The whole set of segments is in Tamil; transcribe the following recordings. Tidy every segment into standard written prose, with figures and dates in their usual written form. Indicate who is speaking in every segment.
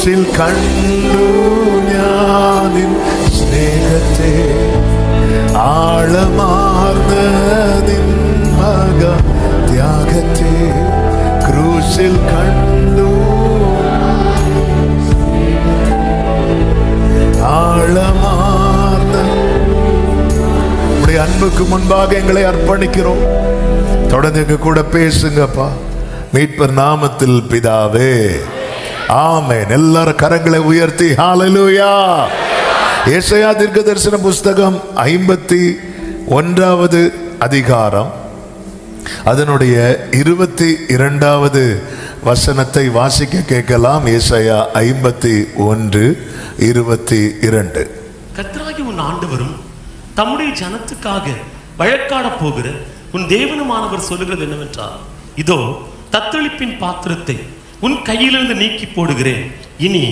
Speaker 1: ക്രൂശിൽ കണ്ടു ഞാനിൻ സ്നേഹത്തെ ആഴമാർന്ന നിൻ മക ത്യാഗത്തെ ക്രൂശിൽ കണ്ടു ஆழமார்ந்த உடைய அன்புக்கு முன்பாக எங்களை அர்ப்பணிக்கிறோம். தொடர்ந்து எங்க கூட பேசுங்கப்பா. மீட்பர் நாமத்தில் பிதாவே, ஆமென். எல்லாரும் கரங்களை உயர்த்தி ஹல்லேலூயா. ஏசாயா தீர்க்கதரிசன புஸ்தகம் 51வது அதிகாரம் அதனுடைய 22வது வசனத்தை வாசிக்க கேட்கலாம். ஏசாயா 51:22.
Speaker 2: கர்த்தராகிய உன் ஆண்டவரும் தம்முடைய ஜனத்துக்காக வழக்காட போகிற உன் தேவனுமானவர் சொல்லுகிறது என்னவென்றால், இதோ தத்தளிப்பின் பாத்திரத்தை உன் கையிலிருந்து நீக்கி போடுகிறேன், இனி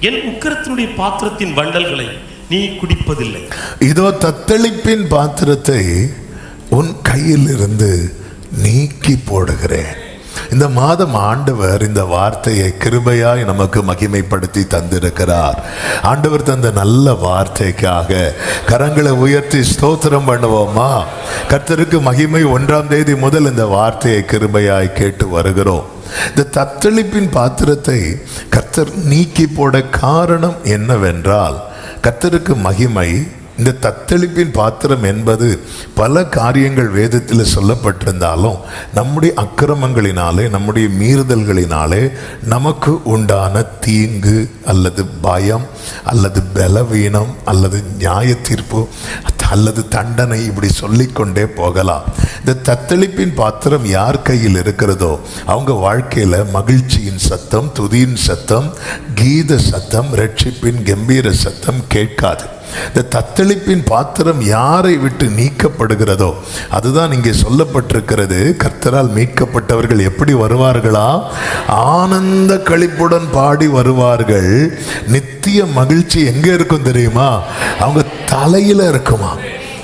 Speaker 2: என் உக்கிரத்தினுடைய பாத்திரத்தின் வண்டல்களை நீ குடிப்பதில்லை.
Speaker 1: இதோ தத்தளிப்பின் பாத்திரத்தை உன் கையிலிருந்து நீக்கி போடுகிறேன். இந்த மாதம் ஆண்டவர் இந்த வார்த்தையை கிருபையாய் நமக்கு மகிமைப்படுத்தி தந்திருக்கிறார். ஆண்டவர் தந்த நல்ல வார்த்தைக்காக கரங்களை உயர்த்தி ஸ்தோத்திரம் பண்ணுவோமா? கர்த்தருக்கு மகிமை. 1ஆம் தேதி முதல் இந்த வார்த்தையை கிருபையாய் கேட்டு வருகிறோம். இந்த தத்தளிப்பின் பாத்திரத்தை கர்த்தர் நீக்கி போட காரணம் என்னவென்றால், கர்த்தருக்கு மகிமை. இந்த தத்தளிப்பின் பாத்திரம் என்பது பல காரியங்கள் வேதத்தில் சொல்லப்பட்டிருந்தாலும் நம்முடைய அக்கிரமங்களினாலே, நம்முடைய மீறுதல்களினாலே நமக்கு உண்டான தீங்கு அல்லது பயம் அல்லது பலவீனம் அல்லது நியாய தீர்ப்பு அல்லது தண்டனை, இப்படி சொல்லிக்கொண்டே போகலாம். இந்த தத்தளிப்பின் பாத்திரம் யார் கையில் இருக்கிறதோ அவங்க வாழ்க்கையில் மகிழ்ச்சியின் சத்தம், துதியின் சத்தம், கீத சத்தம், ரட்சிப்பின் கம்பீர சத்தம் கேட்காது. இந்த தத்தளிப்பின் பாத்திரம் யாரை விட்டு நீக்கப்படுகிறதோ அதுதான் இங்கே சொல்லப்பட்டிருக்கிறது. கர்த்தரால் மீட்கப்பட்டவர்கள் எப்படி வருவார்களா? ஆனந்த களிப்புடன் பாடி வருவார்கள். நித்திய மகிழ்ச்சி எங்க இருக்கும் தெரியுமா? அவங்க தலையில இருக்குமா?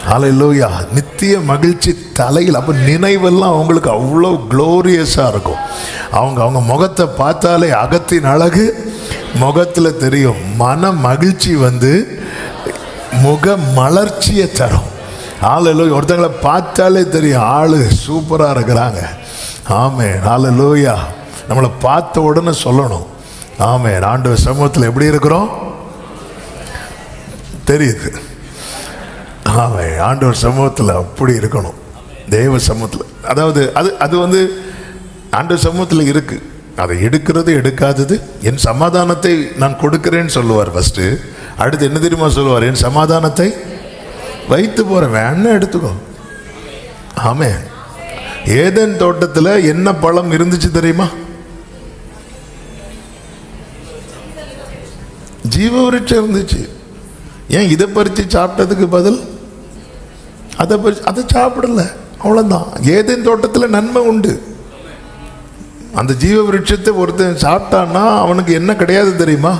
Speaker 1: ஹல்லேலூயா. நித்திய மகிழ்ச்சி தலையில். அப்போ நினைவெல்லாம் அவங்களுக்கு அவ்வளோ க்ளோரியஸாக இருக்கும். அவங்க முகத்தை பார்த்தாலே அகத்தின் அழகு முகத்தில் தெரியும். மன மகிழ்ச்சி முக மலர்ச்சியை தரும். ஹல்லேலூயா. ஒருத்தங்களை பார்த்தாலே தெரியும் ஆளு சூப்பராக இருக்கிறாங்க. ஆமென். ஹல்லேலூயா. நம்மளை பார்த்த உடனே சொல்லணும் ஆமென். ஆண்டவர் சமூகத்தில் எப்படி இருக்கிறோம் தெரியுது. ஆமென். ஆண்டவர் சமூகத்தில் அப்படி இருக்கணும். தேவ சமூகத்தில், அதாவது அது ஆண்டவர் சமூகத்தில் இருக்கு. அதை எடுக்கிறது எடுக்காதது. என் சமாதானத்தை நான் கொடுக்கிறேன்னு சொல்லுவார் ஃபர்ஸ்ட். அடுத்து என்ன தெரியுமா சொல்லுவார்? என் சமாதானத்தை வைத்து போறேன், வேணா எடுத்துக்கோ. ஆமென். ஏதேன் தோட்டத்தில் என்ன பழம் இருந்துச்சு தெரியுமா? ஜீவ விருட்சம் இருந்துச்சு. ஏன் இதை பறித்து சாப்பிட்டதுக்கு பதில் அதை சாப்பிடல, அவ்வளோதான். ஏதேன் தோட்டத்தில் நன்மை உண்டு. அந்த ஜீவ விருட்சத்தை ஒருத்தன் சாப்பிட்டான்னா அவனுக்கு என்ன கிடையாது தெரியுமா?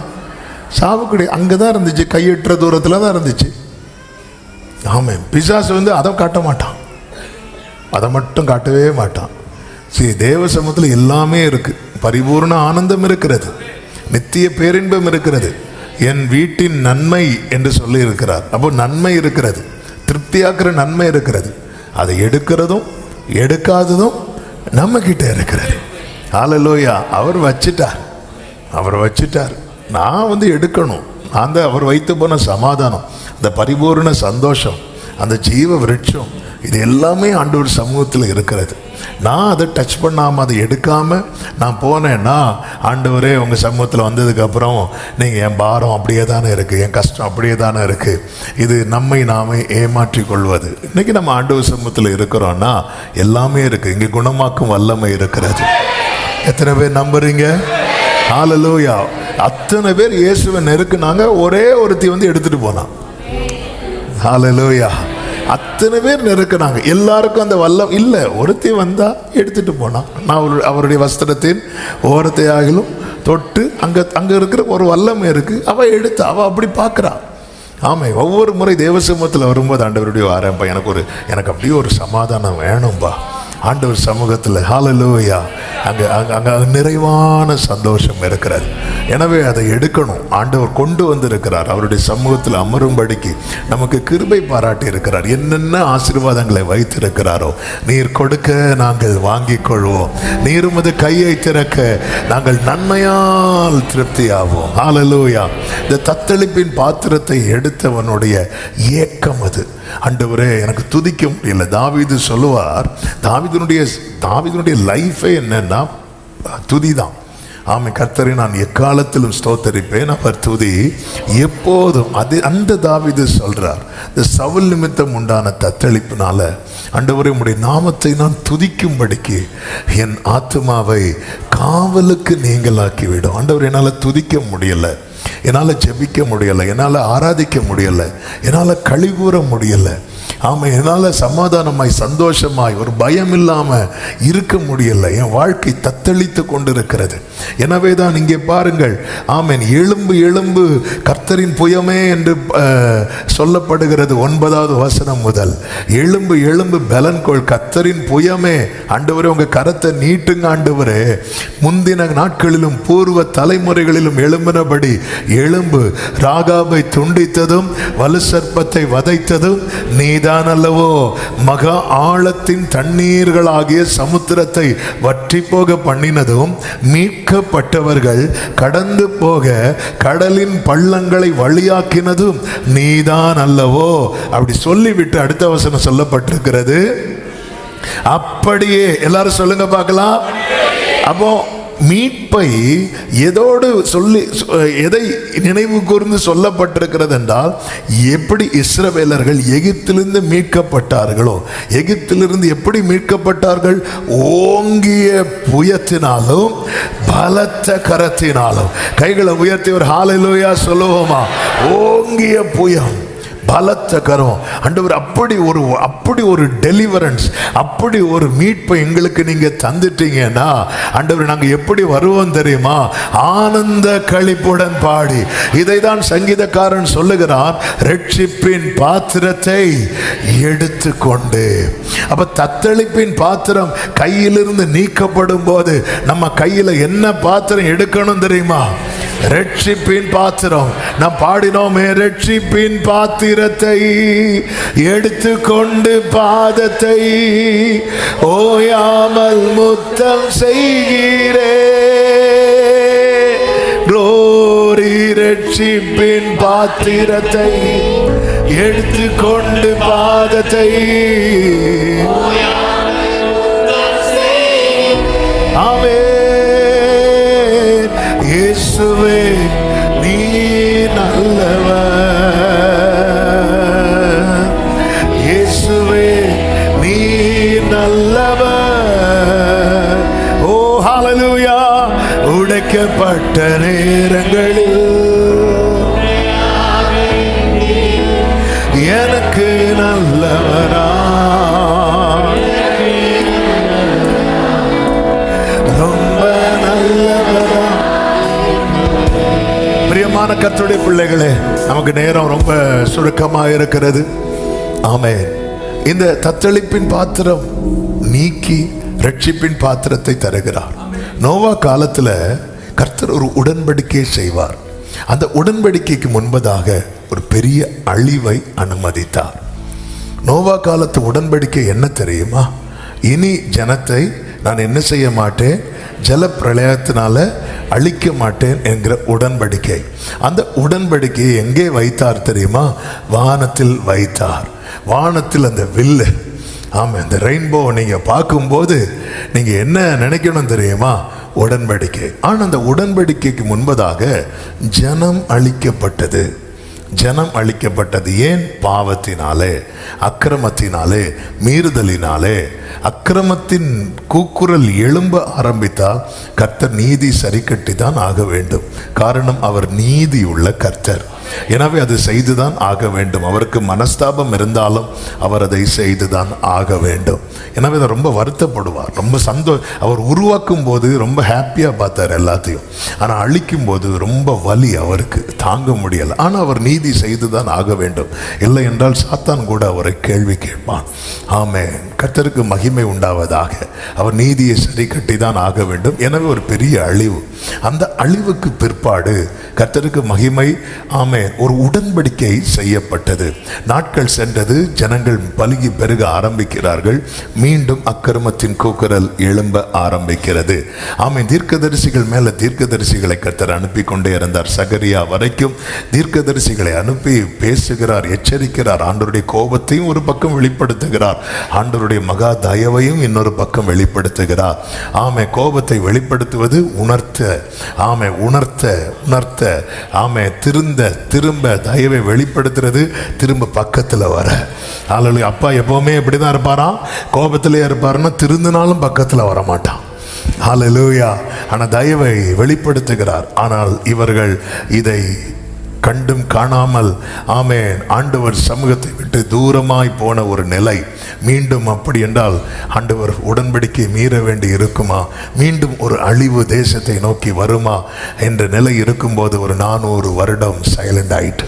Speaker 1: சாவு கிடையாது. அங்கே தான் இருந்துச்சு, கையெட்டுற தூரத்தில் தான் இருந்துச்சு. ஆமாம். பிசாசு அதை காட்ட மாட்டான், அதை மட்டும் காட்டவே மாட்டான். சரி, தேவ சமூகத்தில் எல்லாமே இருக்குது. பரிபூர்ண ஆனந்தம் இருக்கிறது, நித்திய பேரின்பம் இருக்கிறது, என் வீட்டின் நன்மை என்று சொல்லி இருக்கிறார். அப்போ நன்மை இருக்கிறது, திருப்தியாக்குற நன்மை இருக்கிறது. அதை எடுக்கிறதும் எடுக்காததும் நம்ம கிட்ட இருக்கிறது. ஹல்லேலூயா. அவர் வச்சிட்டார். நான் எடுக்கணும். அந்த அவர் வைத்து போன சமாதானம், அந்த பரிபூர்ண சந்தோஷம், அந்த ஜீவ விருட்சம், இது எல்லாமே ஆண்டவர் சமூகத்தில் இருக்கிறது. நான் அதை டச் பண்ணாமல், அதை எடுக்காமல் நான் போனேன்னா, ஆண்டவரே உங்கள் சமூகத்தில் வந்ததுக்கப்புறம் நீங்கள் என் பாரம் அப்படியே தானே இருக்குது, என் கஷ்டம் அப்படியே தானே இருக்குது, இது நம்மை நாமே ஏமாற்றி கொள்வது. இன்றைக்கி நம்ம ஆண்டவர் சமூகத்தில் இருக்கிறோன்னா எல்லாமே இருக்குது. இங்கே குணமாக்கும் வல்லமை இருக்கிறது. எத்தனை பேர் நம்புறீங்க? ஹல்லேலூயா. அத்தனை பேர் இயேசுவை நெருக்குனாங்க. ஒரே ஒருத்தி எடுத்துட்டு போனான். ஹல்லேலூயா. அத்தனை பேர் நெருக்கினாங்க. எல்லாருக்கும் அந்த வல்லம் இல்லை. ஒருத்தி வந்தா எடுத்துட்டு போனான். நான் அவருடைய வஸ்திரத்தின் ஓரத்தையாகிலும் தொட்டு அங்கே இருக்கிற ஒரு வல்லமை இருக்கு. அவள் எடுத்து அவள் அப்படி பார்க்குறான். ஆமாம். ஒவ்வொரு முறை தேவசமூகத்தில் வரும்போது ஆண்டவருடைய ஆரம்பம் எனக்கு அப்படியே ஒரு சமாதானம் வேணும்பா, ஆண்டவர் சமூகத்தில் ஹல்லேலூயா அங்கே அங்கே நிறைவான சந்தோஷம் இருக்கிறது. எனவே அதை எடுக்கணும். ஆண்டவர் கொண்டு வந்திருக்கிறார், அவருடைய சமூகத்தில் அமரும்படிக்கு நமக்கு கிருபை பாராட்டி இருக்கிறார். என்னென்ன ஆசீர்வாதங்களை வைத்திருக்கிறாரோ, நீர் கொடுக்க நாங்கள் வாங்கிக் கொள்வோம், நீர் உமது கையை திறக்க நாங்கள் நன்மையால் திருப்தியாவோம். ஹல்லேலூயா. இந்த தத்தளிப்பின் பாத்திரத்தை எடுத்தவனுடைய ஏக்கம் அது. ஆண்டவரே எனக்கு துதிக்க முடியல. தாவீது சொல்லுவார், தாவீதுனுடைய லைஃபே என்னன்னா துதிதான். ஆமை, கர்த்தரை நான் எக்காலத்திலும் ஸ்தோத்தரிப்பேன், அவர் துதி எப்போதும். அது அந்த தாவீது சொல்றார், இந்த சவுல் நிமித்தம் உண்டான தத்தளிப்பினால ஆண்டவரே உம்முடைய நாமத்தை நான் துதிக்கும்படிக்கு என் ஆத்துமாவை காவலுக்கு நீங்களாக்கி விடும். ஆண்டவர் என்னால் துதிக்க முடியலை, என்னால் ஜெபிக்க முடியலை, என்னால் ஆராதிக்க முடியலை, என்னால் கழிகூற முடியலை. ஆமாம், என்னால் சமாதானமாய் சந்தோஷமாய் ஒரு பயம் இல்லாமல் இருக்க முடியலை. என் வாழ்க்கை தத்தளித்து கொண்டிருக்கிறது. எனவே தான் இங்கே பாருங்கள், ஆமேன், எலும்பு எலும்பு கர்த்தரின் புயமே என்று சொல்லப்படுகிறது 9வது வசனம் முதல். எலும்பு எலும்பு பலன்கொள் கர்த்தரின் புயமே. ஆண்டவரே உங்கள் கரத்தை நீட்டுங்க ஆண்டவரே. முந்தின நாட்களிலும் பூர்வ தலைமுறைகளிலும் எழும்பினபடி எலும்பு ராகாபை துண்டித்ததும் வலு சர்ப்பத்தை வதைத்ததும் நீதான் அல்லவோ. மகா ஆழத்தின் தண்ணீர்களாகிய சமுத்திரத்தை வற்றி போக பண்ணினதும் மீட்கப்பட்டவர்கள் கடந்து போக கடலின் பள்ளங்களை வழியாக்கினதும் நீதான் அல்லவோ. அப்படி சொல்லிவிட்டு அடுத்த வசனம் சொல்லப்பட்டிருக்கிறது, அப்படியே. எல்லாரும் சொல்லுங்க பார்க்கலாம். அப்போ மீட்பை எதோடு எதை நினைவு கூர்ந்து சொல்லப்பட்டிருக்கிறது என்றால், எப்படி இஸ்ரவேலர்கள் எகிப்திலிருந்து மீட்கப்பட்டார்களோ, எகிப்திலிருந்து எப்படி மீட்கப்பட்டார்கள்? ஓங்கிய புயத்தினாலும் பலத்த கரத்தினாலும். கைகளை உயர்த்தி ஒரு ஹல்லேலூயா சொல்லுவோமா? ஓங்கிய புயம், பலத்த கரம். ஆண்டவர் அப்படி ஒரு டெலிவரன்ஸ், அப்படி ஒரு மீட்பை எங்களுக்கு நீங்க தந்துட்டீங்கன்னா, ஆண்டவர் நாங்க எப்படி வருவோம் தெரியுமா? ஆனந்த களிப்புடன் பாடி. இதை தான் சங்கீதக்காரன் சொல்லுகிறான், ரட்சிப்பின் பாத்திரத்தை எடுத்துக்கொண்டு. அப்ப தத்தளிப்பின் பாத்திரம் கையிலிருந்து நீக்கப்படும் போது நம்ம கையில என்ன பாத்திரம் எடுக்கணும் தெரியுமா? ரட்சிப்பின் பாத்திரம். நாம் பாடினோமே, ரட்சிப்பின் பாத்திரத்தை எடுத்துக்கொண்டு பாதத்தை ஓயாமல் முத்தம் செய்கிறே. க்ளோரி, ரட்சிப்பின் பாத்திரத்தை எடுத்துக்கொண்டு பாதத்தை. ஆமென். இயேசுவே நீ நல்லவர், இயேசுவே நீ நல்லவர். ஓ ஹல்லேலூயா. உடைக்கப்பட்ட நேரங்களில் எனக்கு நல்லவரா, ரொம்ப நல்லவரா. பிரியமான கர்த்தருடைய பிள்ளைகளே, நமக்கு நேரம் ரொம்ப சுருக்கமாக இருக்கிறது. ஆமென். இந்த தத்தளிப்பின் பாத்திரம் நீக்கி ரட்சிப்பின் பாத்திரத்தை தருகிறார். நோவா காலத்துல கர்த்தர் ஒரு உடன்படிக்கை செய்வார். அந்த உடன்படிக்கைக்கு முன்பதாக ஒரு பெரிய அழிவை அனுமதித்தார். நோவா காலத்து உடன்படிக்கை என்ன தெரியுமா? இனி ஜனத்தை நான் என்ன செய்ய மாட்டேன், ஜல பிரளயத்தினால அழிக்க மாட்டேன் என்கிற உடன்படிக்கை. அந்த உடன்படிக்கையை எங்கே வைத்தார் தெரியுமா? வானத்தில் வைத்தார். வானத்தில் அந்த வில்லு, ஆமாம், இந்த ரெயின்போ நீங்கள் பார்க்கும்போது நீங்கள் என்ன நினைக்கணும் தெரியுமா? உடன்படிக்கை. ஆனால் அந்த உடன்படிக்கைக்கு முன்பதாக ஜனம் அழிக்கப்பட்டது. ஜனம் அழிக்கப்பட்டது ஏன்? பாவத்தினாலே, அக்கிரமத்தினாலே, மீறுதலினாலே. அக்கிரமத்தின் கூக்குரல் எழும்ப ஆரம்பித்தால் கர்த்தர் நீதி சரி கட்டி தான் ஆக வேண்டும். காரணம், அவர் நீதி உள்ள கர்த்தர். எனவே அது செய்துதான் ஆக வேண்டும். அவருக்கு மனஸ்தாபம் இருந்தாலும் அவர் அதை செய்துதான் ஆக வேண்டும். எனவே அதை ரொம்ப வருத்தப்படுவார். ரொம்ப அவர் உருவாக்கும் போது ரொம்ப ஹாப்பியாக பார்த்தார் எல்லாத்தையும். ஆனால் அழிக்கும் போது ரொம்ப வலி, அவருக்கு தாங்க முடியலை. ஆனால் அவர் நீதி செய்துதான் ஆக வேண்டும். இல்லை என்றால் சாத்தான் கூட அவரை கேள்வி கேட்பான். ஆமென். கர்த்தருக்கு மகிமை உண்டாவதாக. அவர் நீதியை சரி கட்டி தான் ஆக வேண்டும். எனவே ஒரு பெரிய அழிவு. அந்த அழிவுக்கு பிற்பாடு கர்த்தருக்கு மகிமை, ஆமென், ஒரு உடன்படிக்கை செய்யப்பட்டது. நாட்கள் சென்றது, ஜனங்கள் பலுகி பெருக ஆரம்பிக்கிறார்கள். மீண்டும் அக்கிரமத்தின் கூக்குரல் எழும்ப ஆரம்பிக்கிறது. ஆமென். தீர்க்கதரிசிகள் மேல தீர்க்கதரிசிகளை கர்த்தர் அனுப்பி கொண்டே இருந்தார். சகரியா வரைக்கும் தீர்க்கதரிசிகளை அனுப்பி பேசுகிறார், எச்சரிக்கிறார். ஆண்டவருடைய கோபத்தையும் ஒரு பக்கம் வெளிப்படுத்துகிறார், ஆண்டவருடைய மகா தயவையும் இன்னொரு பக்கம் வெளிப்படுத்துகிறார். ஆமென். கோபத்தை வெளிப்படுத்துவது உணர்த்த, ஆமென், உணர்த்த, ஆமென், திரும்ப தயவை வெளிப்படுத்துறது திரும்ப பக்கத்தில் வர. அல்லேலூயா. அப்பா எப்பவுமே இப்படிதான் இருப்பாராம், கோபத்திலே இருப்பாருன்னா திருந்தினாலும் பக்கத்தில் வர மாட்டான். அல்லேலூயா. ஆனால் தயவை வெளிப்படுத்துகிறார். ஆனால் இவர்கள் இதை கண்டும் காணாமல், ஆமென், ஆண்டவர் சமூகத்தை விட்டு தூரமாய் போன ஒரு நிலை. மீண்டும் அப்படி என்றால் ஆண்டவர் உடன்படிக்கை மீற வேண்டி இருக்குமா? மீண்டும் ஒரு அழிவு தேசத்தை நோக்கி வருமா என்ற நிலை இருக்கும்போது ஒரு 400 வருடம் சைலண்ட் ஆயிட்டு,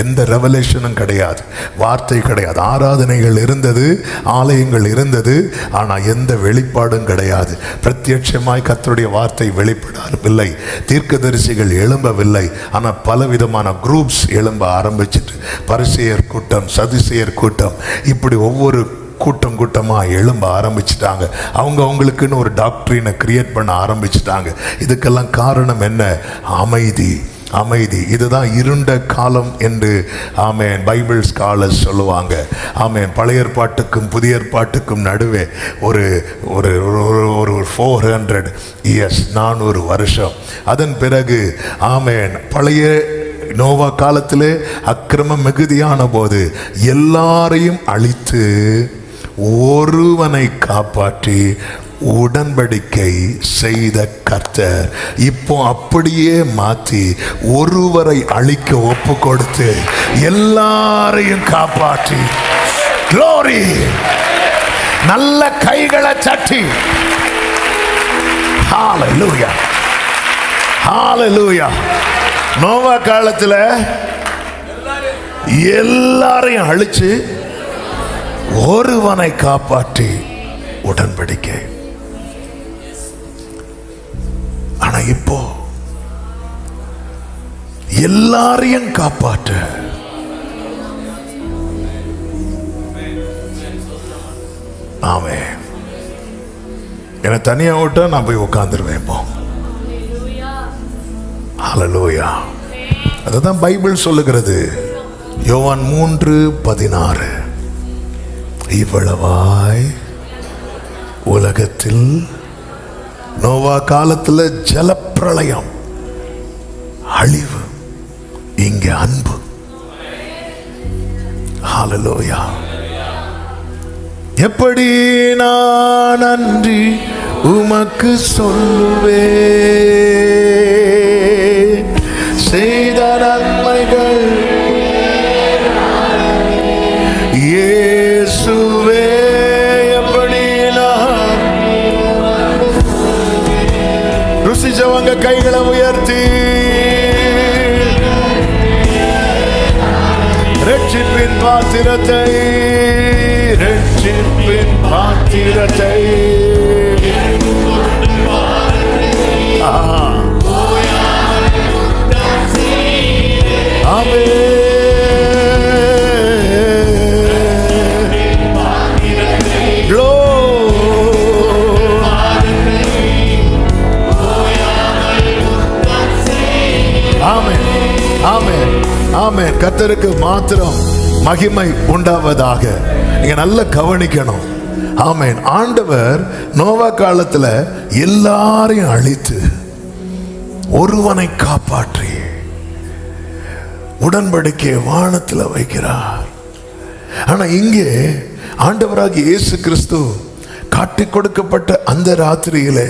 Speaker 1: எந்த ரெவலேஷனும் கிடையாது, வார்த்தை கிடையாது. ஆராதனைகள் இருந்தது, ஆலயங்கள் இருந்தது, ஆனால் எந்த வெளிப்பாடும் கிடையாது. பிரத்யட்சமாய் கர்த்தருடைய வார்த்தை வெளிப்படவில்லை, தீர்க்கதரிசிகள் எழும்பவில்லை. ஆனால் பலவிதமான குரூப்ஸ் எழும்ப ஆரம்பிச்சிட்டு, பரிசேயர் கூட்டம், சதுசேயர் கூட்டம், இப்படி ஒவ்வொரு கூட்டமாக எழும்ப ஆரம்பிச்சிட்டாங்க. அவங்களுக்குன்னு ஒரு டாக்டரினை கிரியேட் பண்ண ஆரம்பிச்சிட்டாங்க. இதுக்கெல்லாம் காரணம் என்ன? அமைதி. இதுதான் இருண்ட காலம் என்று, ஆமென், பைபிள் ஸ்காலர்ஸ் சொல்லுவாங்க. ஆமென். பழைய ஏற்பாட்டுக்கும் புதிய ஏற்பாட்டுக்கும் நடுவே ஒரு 400 இயர்ஸ், 400 வருஷம். அதன் பிறகு, ஆமென், பழைய நோவா காலத்திலே அக்கிரமம் மிகுதியான போது எல்லாரையும் அழித்து ஒருவனை காப்பாற்றி உடன்படிக்கை செய்த கர்த்தர் இப்போ அப்படியே மாற்றி ஒருவரை அழிக்க ஒப்பு கொடுத்து எல்லாரையும் காப்பாற்றி, glory, நல்ல கைகளை தட்டி, ஹalleluya, ஹalleluya. நோவா காலத்துல எல்லாரையும் அழிச்சு ஒருவனை காப்பாற்றி உடன்படிக்கை. ஆனா இப்போ எல்லாரையும் காப்பாற்ற ஆமென். என்னை தனியா விட்டா நான் போய் உட்கார்ந்துருவேன். இப்போ ஹல்லேலூயா. அதுதான் பைபிள் சொல்லுகிறது. யோவான் 3:16, இவ்வளவாய் உலகத்தில், நோவா காலத்தில் ஜலப்பிரளயம், அழிவு, இங்கே அன்பு. ஹல்லேலூயா. எப்படி நான் நன்றி உமக்கு சொல்லுவேன், செய்த நன்மைகள் இயேசுவே, எப்படி நான் ருசிச்சவங்க கைகளை உயர்த்தி ரட்சிப்பின் பாத்திரத்தை, ரட்சிப்பின் பாத்திரத்தை, கர்த்தருக்கு மாத்திரம் மகிமை உண்டாவதாக. நீங்க நல்ல கவனிக்கணும். ஆமென். ஆண்டவர் நோவா காலத்துல எல்லாரையும் அழித்து ஒருவனை காப்பாற்றி உடன்படிக்கை வானத்தில் வைக்கிறார். ஆனா இங்கே ஆண்டவராகிய இயேசு கிறிஸ்து காட்டி கொடுக்கப்பட்ட அந்த ராத்திரியிலே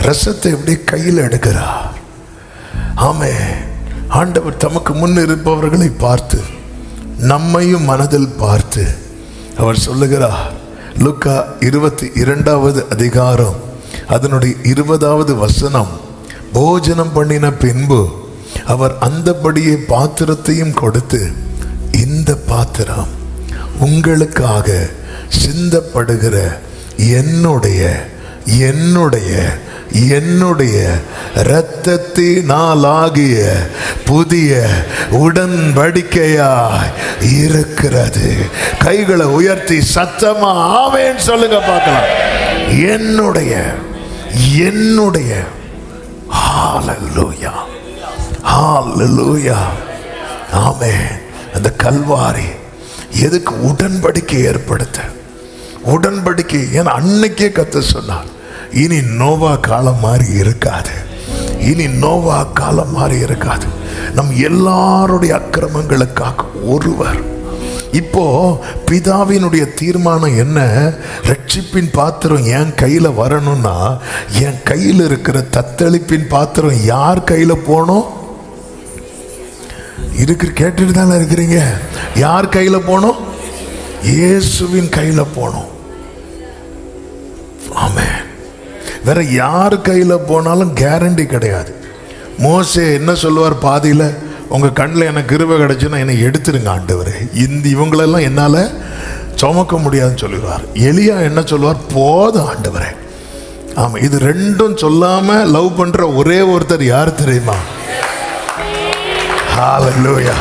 Speaker 1: ரசத்தை எப்படி கையில் எடுக்கிறார். ஆமென். ஆண்டவர் தமக்கு முன் இருப்பவர்களை பார்த்து நம்மையும் மனதில் பார்த்து அவர் சொல்லுகிறார். லூக்கா 22வது அதிகாரம் அதனுடைய 20வது வசனம். போஜனம் பண்ணின பின்பு அவர் அந்தபடியே பாத்திரத்தையும் கொடுத்து, இந்த பாத்திரம் உங்களுக்காக சிந்தப்படுகிற என்னுடைய என்னுடைய என்னுடைய இரத்தத்தினாலாகிய புதிய உடன்படிக்கையாய் இருக்கிறது. கைகளை உயர்த்தி சத்தமா ஆமென் சொல்லுங்க பார்க்கலாம். என்னுடைய என்னுடைய. ஹல்லேலூயா, ஹல்லேலூயா, ஆமென். அந்த கல்வாரி எதுக்கு? உடன்படிக்கை ஏற்படுத்த. உடன்படிக்கை. ஏன்னா அன்னைக்கே கர்த்தர் சொன்னார், இனி நோவா காலம் மாதிரி இருக்காது. இனி நோவா காலம் மாதிரி இருக்காது. நம் எல்லாருடைய அக்கிரமங்களுக்காக ஒருவர். இப்போ பிதாவினுடைய தீர்மானம் என்ன? ரட்சிப்பின் பாத்திரம் என் கையில வரணும்னா என் கையில் இருக்கிற தத்தளிப்பின் பாத்திரம் யார் கையில போனோம்? கேட்டுட்டு தானே இருக்கிறீங்க. யார் கையில போனோம்? இயேசுவின் கையில போனோம். ஆமென். வேற யார் கையில போனாலும் கேரண்டி கிடையாது. மோசே என்ன சொல்லுவார் பாதியில? உங்க கண்ணில் எனக்கு கிருபை கிடைச்சுன்னா என்னை எடுத்துருங்க ஆண்டவரே, இவங்களெல்லாம் என்னால சுமக்க முடியாதுன்னு சொல்லுவார். எலியா என்ன சொல்லுவார்? போதும் ஆண்டவரே. ஆமா, இது ரெண்டும் சொல்லாம லவ் பண்ற ஒரே ஒருத்தர் யார் தெரியுமா? ஹல்லேலூயா.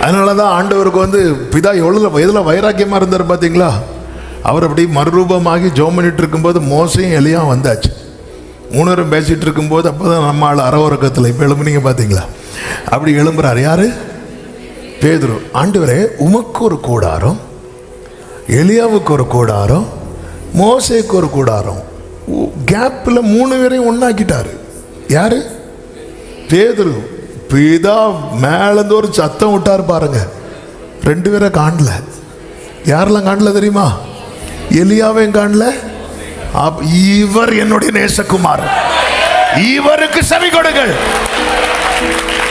Speaker 1: அதனாலதான் ஆண்டவருக்கு பிதா எவ்வளவு எதுல வைராக்கியமா இருந்தார் பாத்தீங்களா? அவர் அப்படி மறுரூபமாகி ஜெபம் பண்ணிட்டு இருக்கும்போது மோசையும் எலியாவும் வந்தாச்சு. மூணரும் பேசிட்டு இருக்கும்போது அப்போதான் நம்ம ஆள் அறவரக்கத்தில் இப்போ எழும்புனீங்க பார்த்தீங்களா? அப்படி எழும்புறாரு. யாரு? பேதுரு. ஆண்டவரே, உமக்கு ஒரு கூடாரம், எலியாவுக்கு ஒரு கூடாரம், மோசேக்கு ஒரு கூடாரம். கேப்பில் 3 பேரையும் ஒன்னாக்கிட்டாரு. யாரு? பேதுரு. பிதா மேலேருந்து ஒரு சத்தம் விட்டார் பாருங்க. 2 பேரை காணல. யாரெல்லாம் காணல தெரியுமா? எலியாவையும் காணல. இவர் என்னுடைய நேசகுமாரன், இவருக்கு செவி கொடுங்கள்.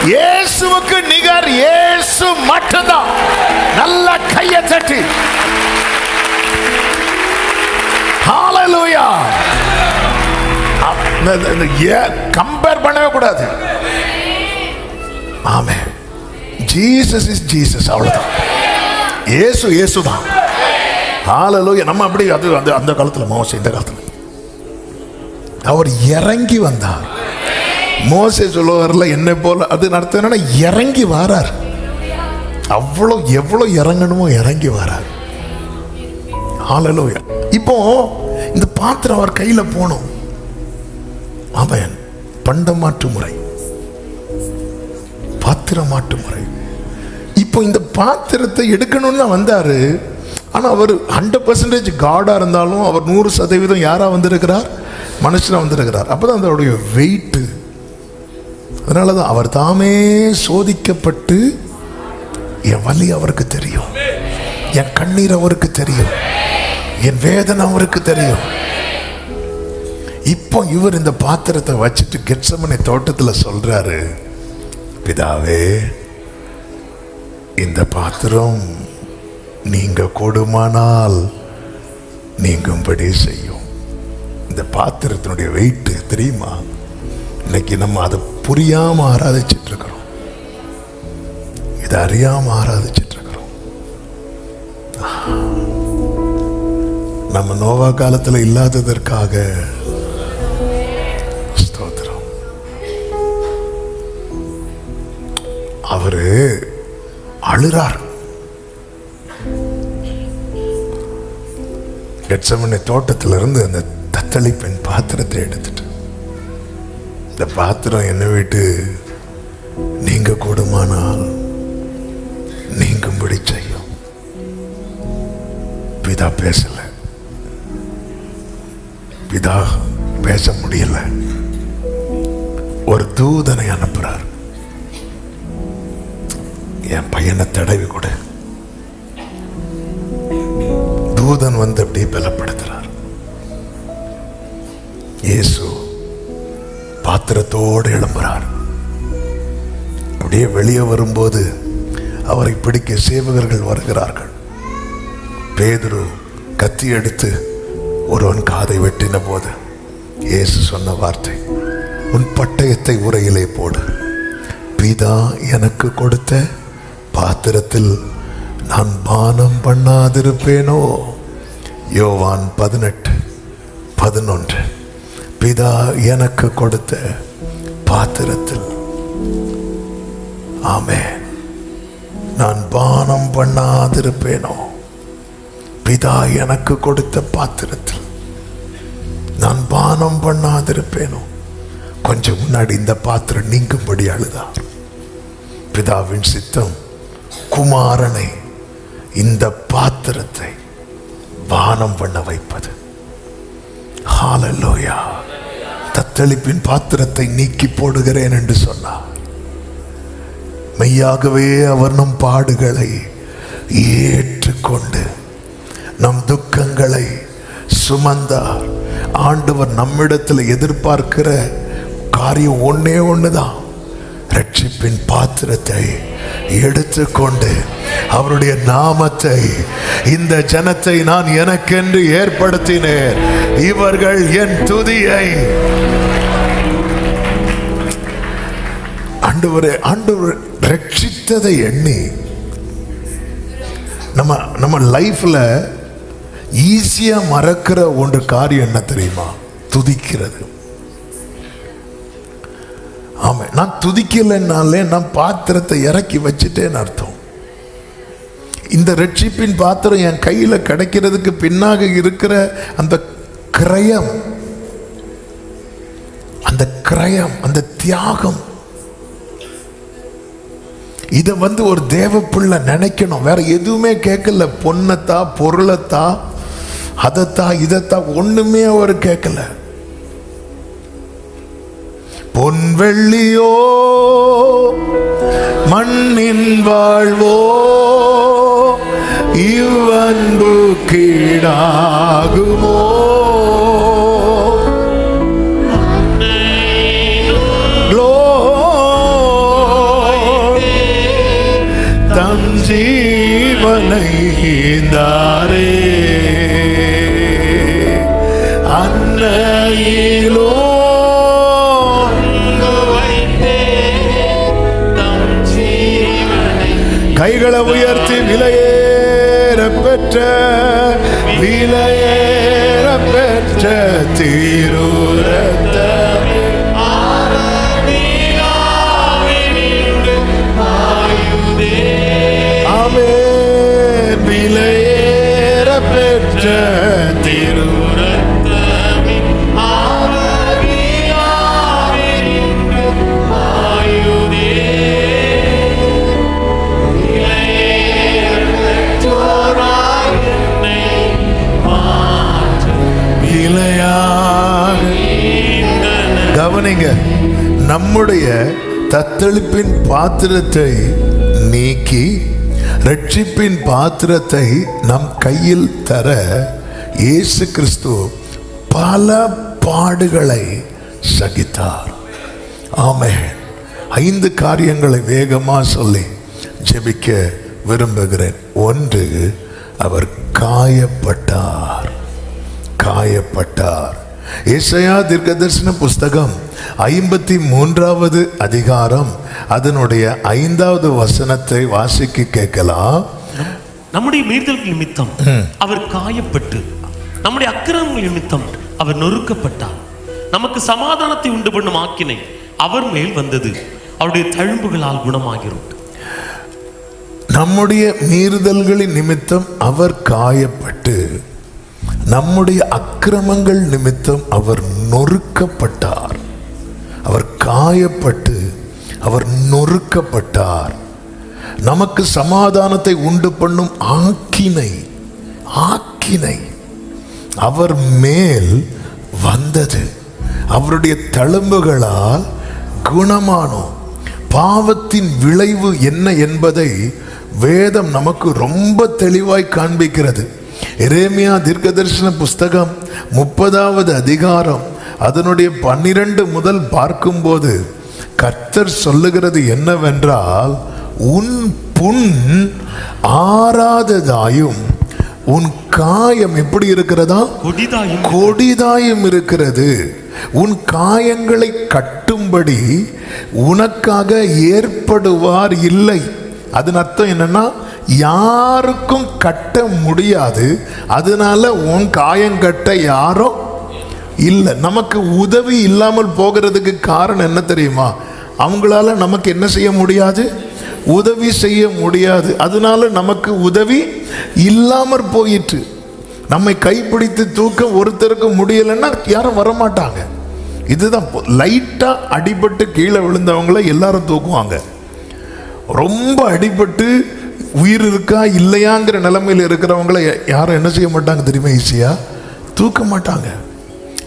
Speaker 1: இயேசுவுக்கு நிகர் இயேசு மட்டும்தான். நல்ல கையை தட்டி ஹல்லேலூயா. கம்பேர் பண்ணவே கூடாது. ஆமென். ஜீசஸ் இஸ் ஜீசஸ், அவ்வளவுதான். இயேசு இயேசுதான். ஹல்லேலூயா. நம்ம அப்படி அது அந்த காலத்துல மோசே, இந்த காலத்துல அவர் இறங்கி வந்தார். மோசே சொல்லுவார்ல, என்னை போல அது நடத்த இறங்கி வரார். அவ்வளோ எவ்வளோ இறங்கணுமோ இறங்கி வரார். ஹல்லேலூயா. இப்போ இந்த பாத்திரம் அவர் கையில போனோம். அவன் பண்டமாற்று முறை, பாத்திரமாற்று முறை. இப்போ இந்த பாத்திரத்தை எடுக்கணும்னு தான் வந்தாரு. ஆனா அவர் 100% காடா இருந்தாலும் அவர் 100% யாரா வந்திருக்கிறார்? மனுஷனா வந்திருக்கிறார். அப்பதான் அதோடைய வெயிட். அதனாலதான் அவர் தாமே சோதிக்கப்பட்டு, என் வலி அவருக்கு தெரியும், என் கண்ணீர் அவருக்கு தெரியும், என் வேதனை அவருக்கு தெரியும். இப்போ இவர் இந்த பாத்திரத்தை வச்சுட்டு கெத்செமனே தோட்டத்துல சொல்றாரு, பிதாவே, இந்த பாத்திரம் நீங்க கொடுமானால் நீங்கும்படி செய்யும். இந்த பாத்திரத்தினுடைய வெயிட் தெரியுமா? இன்னைக்கு நம்ம அதை புரியாம ஆராதிச்சிட்டு இருக்கிறோம், இதை அறியாம ஆராதிச்சிட்டு இருக்கிறோம். நம்ம நோவா காலத்துல இல்லாததற்காக ஸ்தோத்திரம். அவரு அழுறார். கெத்செமனே தோட்டத்திலிருந்து அந்த தத்தளிப்பின் பாத்திரத்தை எடுத்துட்டு, இந்த பாத்திரம் என்னை விட்டு நீங்க கூடுமானால் நீங்கும்படி செய்யும். பிதா பேசல, பிதா பேச முடியல. ஒரு தூதனை அனுப்புறார், என் பையனை தடவி கொடு. தூதன் வந்து அப்படியே பலப்படுத்துறார். இயேசு பாத்திரத்தோடு எழும்புறார். அப்படியே வெளியே வரும்போது அவரை பிடிக்க சேவகர்கள் வருகிறார்கள். பேதுரு கத்தி எடுத்து ஒருவன் காதை வெட்டின போது இயேசு சொன்ன வார்த்தை, உன் பட்டயத்தை உரையிலே போடு. பிதா எனக்கு கொடுத்த பாத்திரத்தில் நான் பானம் பண்ணாதிருப்பேனோ? யோவான் 18:11. பிதா எனக்கு கொடுத்த பாத்திரத்தில், ஆமென், நான் பானம் பண்ணாதிருப்பேனோ? பிதா எனக்கு கொடுத்த பாத்திரத்தில் நான் பானம் பண்ணாதிருப்பேனோ? கொஞ்சம் முன்னாடி இந்த பாத்திரம் நீங்கும்படி அழுதார். பிதாவின் சித்தம் குமாரனை இந்த பாத்திரத்தை பானம் பண்ண வைப்பது. ஹல்லேலூயா. தத்தளிப்பின் பாத்திரத்தை நீக்கி போடுகிறேன் என்று சொன்னார். மெய்யாகவே அவர் நம் பாடுகளை ஏற்றுக்கொண்டு நம் துக்கங்களை சுமந்தார். ஆண்டவர் நம்மிடத்தில் எதிர்பார்க்கிற காரியம் ஒன்னே ஒண்ணுதான், ரட்சிப்பின் பாத்திரத்தை எடுத்துக்கொண்டு அவருடைய நாமத்தை, இந்த ஜனத்தை நான் எனக்கென்று ஏற்படுத்தினேன், இவர்கள் என் துதியை. ஆண்டவர் ரட்சித்ததை எண்ணி நம்ம லைஃப்ல ஈஸியா மறக்கிற ஒன்று காரியம் என்ன தெரியுமா? துதிக்கிறது. ஆமா, நான் துதிக்கலைன்னாலே நான் பாத்திரத்தை இறக்கி வச்சுட்டேன்னு அர்த்தம். இந்த ரட்சிப்பின் பாத்திரம் என் கையில கிடைக்கிறதுக்கு பின்னாக இருக்கிற அந்த கிரயம், அந்த தியாகம், இதை ஒரு தேவ பிள்ளை நினைக்கணும். வேற எதுவுமே கேட்கல. பொன்னத்தா, பொருளத்தா, அதத்தா, இதத்தா ஒண்ணுமே அவர் கேட்கல. பொன் வெள்ளியோ மண்ணின் வாழ்வோ இவ்வன்பு கீழாகுமோ? தம் ஜீவனை தாரே அன்னையிலோ கைகளை உயர்த்தி விலையேற பெற்ற தீருரத்தமே, ஆமென், விலையேற பெற்ற தீருரத்தமே, கவனிங்க, நம்முடைய தத்தளிப்பின் பாத்திரத்தை நீக்கி ரட்சிப்பின் பாத்திரத்தை நம் கையில் தர இயேசு கிறிஸ்து பல பாடுகளை சகித்தார். ஆமென். 5 காரியங்களை வேகமா சொல்லி ஜெபிக்க விரும்புகிறேன். 1, அவர் காயப்பட்டார். ஏசாயா தீர்க்கதரிசன புஸ்தகம் 53வது அதிகாரம் அதனுடைய 5வது வசனத்தை வாசிக்க கேட்கலாம்.
Speaker 2: நம்முடைய மீறுதல்கள் நிமித்தம் அவர் காயப்பட்டு, நம்முடைய அக்கிரமங்கள் நிமித்தம் அவர் நொறுக்கப்பட்டார். நமக்கு சமாதானத்தை உண்டு பண்ணும் ஆக்கினை அவர் மேல் வந்தது, அவருடைய தழும்புகளால் குணமாகிறோம்.
Speaker 1: நம்முடைய மீறுதல்களின் நிமித்தம் அவர் காயப்பட்டு, நம்முடைய அக்கிரமங்கள் நிமித்தம் அவர் நொறுக்கப்பட்டார். அவர் காயப்பட்டு அவர் நொறுக்கப்பட்டார். நமக்கு சமாதானத்தை உண்டு பண்ணும் ஆக்கினை அவர் மேல் வந்தது, அவருடைய தழும்புகளால் குணமானோம். பாவத்தின் விளைவு என்ன என்பதை வேதம் நமக்கு ரொம்ப தெளிவாய் காண்பிக்கிறது. எரேமியா தீர்க்கதரிசன புஸ்தகம் 30வது அதிகாரம் அதனுடைய 12 முதல் பார்க்கும்போது கர்த்தர் சொல்லுகிறது என்னவென்றால், உன் புண் ஆறாததாயும் உன் காயம் எப்படி இருக்கிறதா? கொடிதாயும் இருக்கிறது. உன் காயங்களை கட்டும்படி உனக்காக ஏற்படுவார் இல்லை. அதன் அர்த்தம் என்னன்னா, யாருக்கும் கட்ட முடியாது, அதனால உன் காயம் கட்ட யாரும் இல்லை. நமக்கு உதவி இல்லாமல் போகிறதுக்கு காரணம் என்ன தெரியுமா? அவங்களால நமக்கு என்ன செய்ய முடியாது? உதவி செய்ய முடியாது. அதனால நமக்கு உதவி இல்லாமற் போயிற்று. நம்மை கைப்பிடித்து தூக்க ஒருத்தருக்கு முடியலைன்னா யாரும் வரமாட்டாங்க. இதுதான், லைட்டா அடிபட்டு கீழே விழுந்தவங்கள எல்லாரும் தூக்குவாங்க. ரொம்ப அடிபட்டு உயிர் இருக்கா இல்லையாங்கிற நிலைமையில் இருக்கிறவங்கள யாரும் என்ன செய்ய மாட்டாங்க தெரியுமா? ஈஸியா தூக்க மாட்டாங்க.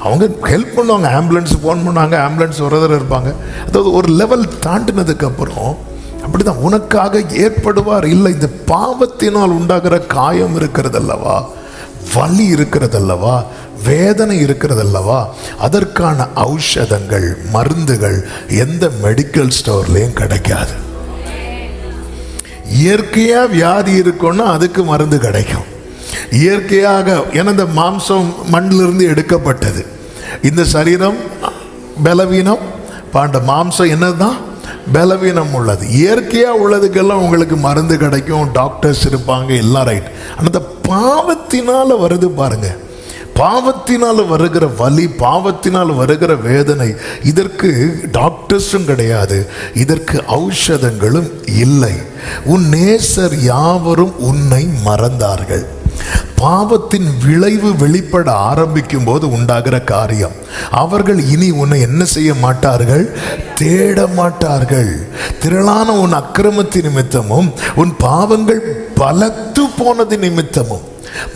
Speaker 1: அவங்க ஹெல்ப் பண்ணுவாங்க, ஆம்புலன்ஸ் ஃபோன் பண்ணுவாங்க, ஆம்புலன்ஸ் வரதில் இருப்பாங்க. அதாவது ஒரு லெவல் தாண்டினதுக்கு அப்புறம் அப்படிதான், உனக்காக ஏற்படுவார் இல்லை. இந்த பாவத்தினால் உண்டாகிற காயம் இருக்கிறதல்லவா, வலி இருக்கிறதல்லவா, வேதனை இருக்கிறதல்லவா, அதற்கான ஔஷதங்கள், மருந்துகள் எந்த மெடிக்கல் ஸ்டோர்லையும் கிடைக்காது. இயற்கையா வியாதி இருக்குன்னா அதுக்கு மருந்து கிடைக்கும். இயற்கையாக, ஏன்னா இந்த மாம்சம் மண்ணிலிருந்து எடுக்கப்பட்டது. இந்த சரீரம் பலவீனம், பாண்ட மாம்சம் என்னதான் பலவீனம் உள்ளது. இயற்கையா உள்ளதுக்கெல்லாம் உங்களுக்கு மருந்து கிடைக்கும், டாக்டர்ஸ் இருப்பாங்க, எல்லாம் ரைட். ஆனால் இந்த பாவத்தினால வருது பாருங்க, பாவத்தினால் வருகிற வலி, பாவத்தினால் வருகிற வேதனை, இதற்கு டாக்டர்ஸும் கிடையாது, இதற்கு ஔஷதங்களும் இல்லை. உன் நேசர் யாவரும் உன்னை மறந்தார்கள். பாவத்தின் விளைவு வெளிப்பட ஆரம்பிக்கும் போது உண்டாகிற காரியம், அவர்கள் இனி உன்னை என்ன செய்ய மாட்டார்கள்? தேட மாட்டார்கள். திரளான உன் அக்கிரமத்தின் நிமித்தமும் உன் பாவங்கள் பலத்து போனது நிமித்தமும்,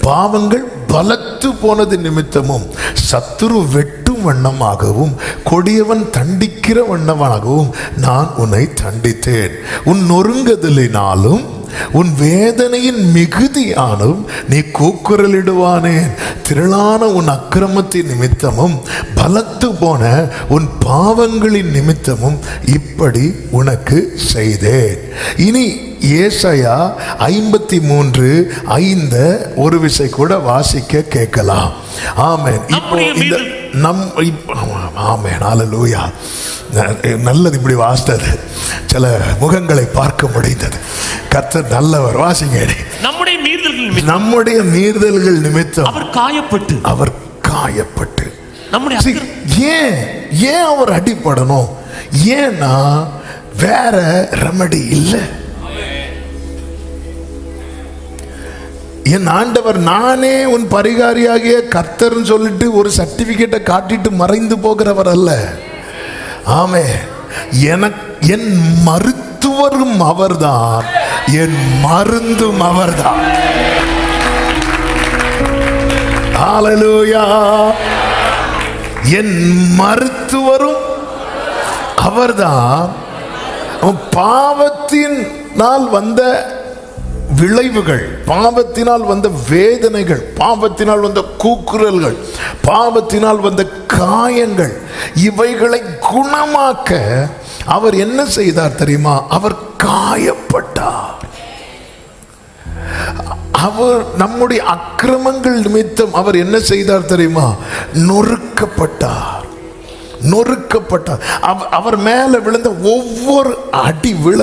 Speaker 1: பாவங்கள் பலத்து போனது நிமித்தமும், சத்துரு வெட்டும் வண்ணமாகவும் கொடியவன் தண்டிக்கிற வண்ணமாகவும் நான் உன்னை தண்டித்தேன். உன் நொறுங்குதலினாலும் உன் வேதனையின் மிகுதியானும் நீ கூக்குரலிடுவானேன். திரளான உன் அக்கிரமத்தின் நிமித்தமும் பலத்து போன உன் பாவங்களின் நிமித்தமும் இப்படி உனக்கு செய்தேன். இனி ஏசாயா 53:5 ஒரு விசை கூட வாசிக்க கேட்கலாம். ஆமென். இப்போ இந்த ஆமென், ஹல்லேலூயா. நல்லது, இப்படி வாசித்தது சில முகங்களை பார்க்க முடிந்தது. கர்த்தர் நல்லவர். வாசிங்க. நம்முடைய மீறுதல்கள் நிமித்தம் அவர் காயப்பட்டு ஏன் அவர் அடிபடணும்? ஏன்னா வேற ரெமடி இல்லை. என் ஆண்டவர் நானே உன் பரிகாரியாகிய கர்த்தர்னு சொல்லிட்டு ஒரு சர்டிபிகேட்டை காட்டிட்டு மறைந்து போகிறவர் அல்ல. ஆமே, என் மருத்துவரும் அவர்தான், என் மருந்தும் அவர்தான். ஹல்லேலூயா. என் மருத்துவரும் அவர்தான். பாவத்தினால் வந்த விளைவுகள், பாவத்தினால் வந்த வேதனைகள், பாவத்தினால் வந்த கூக்குரல்கள், பாவத்தினால் வந்த காயங்கள், இவைகளை குணமாக்க அவர் என்ன செய்தார் தெரியுமா? அவர் காயப்பட்டார். அவர் நம்முடைய அக்கிரமங்கள் நிமித்தம் அவர் என்ன செய்தார் தெரியுமா? நொறுக்கப்பட்டார். அவர் மேல விழுந்த ஒவ்வொரு அடி விழ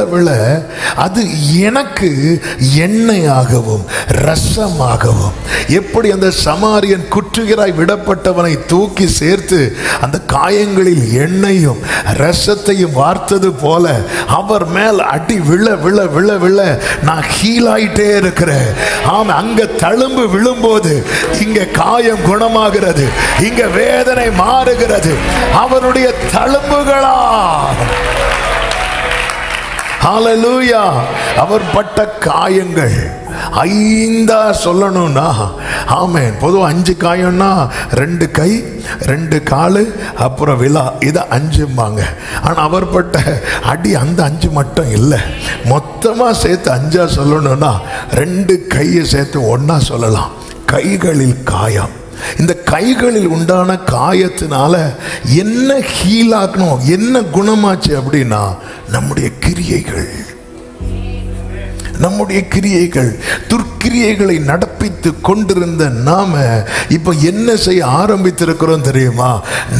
Speaker 1: அது எனக்கு எண்ணெயாகவும் ரசமாகவும், எப்படி அந்த சமாரியன் குற்றுகிறாய் விடப்பட்டவனை தூக்கி சேர்த்து அந்த காயங்களில் எண்ணெயும் ரசத்தையும் வார்த்தது போல அவர் மேல் அடி விழ நான் ஹீலாயிட்டே இருக்கிறேன். ஆமா, அங்க தழும்பு விழும்போது இங்க காயம் குணமாகிறது, இங்க வேதனை மாறுகிறது. அவருடைய தழும்புகளா, ஹல்லேலூயா. அவர் பட்ட காயங்கள் 5 சொல்லணும்னா, ஆமென். பொதுவாக 5 காயம்னா 2 கை 2 காலு அப்புறம் விழா, இதை 5பாங்க. ஆனால் அவர் பட்ட அடி அந்த 5 மட்டும் இல்லை, மொத்தமாக சேர்த்து 5 சொல்லணும்னா 2 கையை சேர்த்து 1 சொல்லலாம். கைகளில் காயம், இந்த கைகளில் உண்டான காயத்தினால என்ன ஹீல் ஆகணும், என்ன குணமாச்சு அப்படின்னா நம்முடைய கிரியைகள். நம்முடைய கிரியைகள், துர்க்கிரியைகளை நடப்பித்து கொண்டிருந்த நாம இப்ப என்ன செய்ய ஆரம்பித்திருக்கிறோம் தெரியுமா?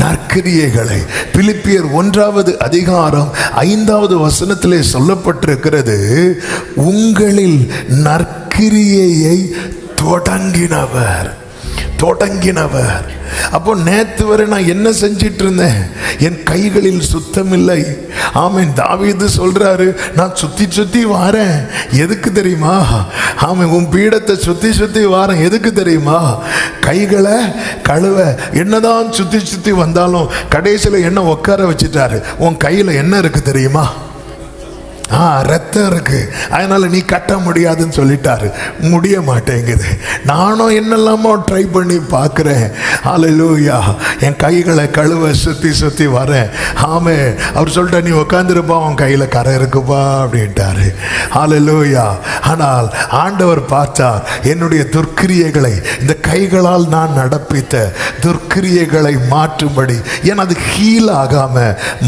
Speaker 1: நற்கிரியைகளை. பிலிப்பியர் 1வது அதிகாரம் 5வது வசனத்திலே சொல்லப்பட்டிருக்கிறது, உங்களில் நற்கிரியையை தொடங்கினவர். அப்போ நேத்து வரை நான் என்ன செஞ்சிட்டு இருந்தேன்? என் கைகளில் சுத்தம் இல்லை. ஆமென். தாவீது சொல்றாரு, நான் சுத்தி வாரேன். எதுக்கு தெரியுமா? ஆமென். உன் பீடத்தை சுத்தி வாரேன். எதுக்கு தெரியுமா? கைகளை கழுவ. என்னதான் சுத்தி வந்தாலும் கடைசியில் என்ன உட்கார வச்சுட்டாரு? உன் கையில என்ன இருக்கு தெரியுமா? ரத்தம் இருக்கு. அதனால நீ கட்ட முடியாதுன்னு சொல்லிட்டாரு. முடிய மாட்டேங்குது. நானும் என்னெல்லாமோ ட்ரை பண்ணி பார்க்குறேன். ஹல்லேலூயா. என் கைகளை கழுவ சுத்தி வரேன். ஆமே. அவர் சொல்லிட்டா, நீ உட்காந்துருப்பா, உன் கையில் கரை இருக்குப்பா அப்படின்ட்டாரு. ஹல்லேலூயா. ஆனால் ஆண்டவர் பார்த்தார், என்னுடைய துர்க்கிரியைகளை, இந்த கைகளால் நான் நடப்பித்த துர்க்கிரியைகளை மாற்றும்படி. ஏன்னா அது ஹீல் ஆகாம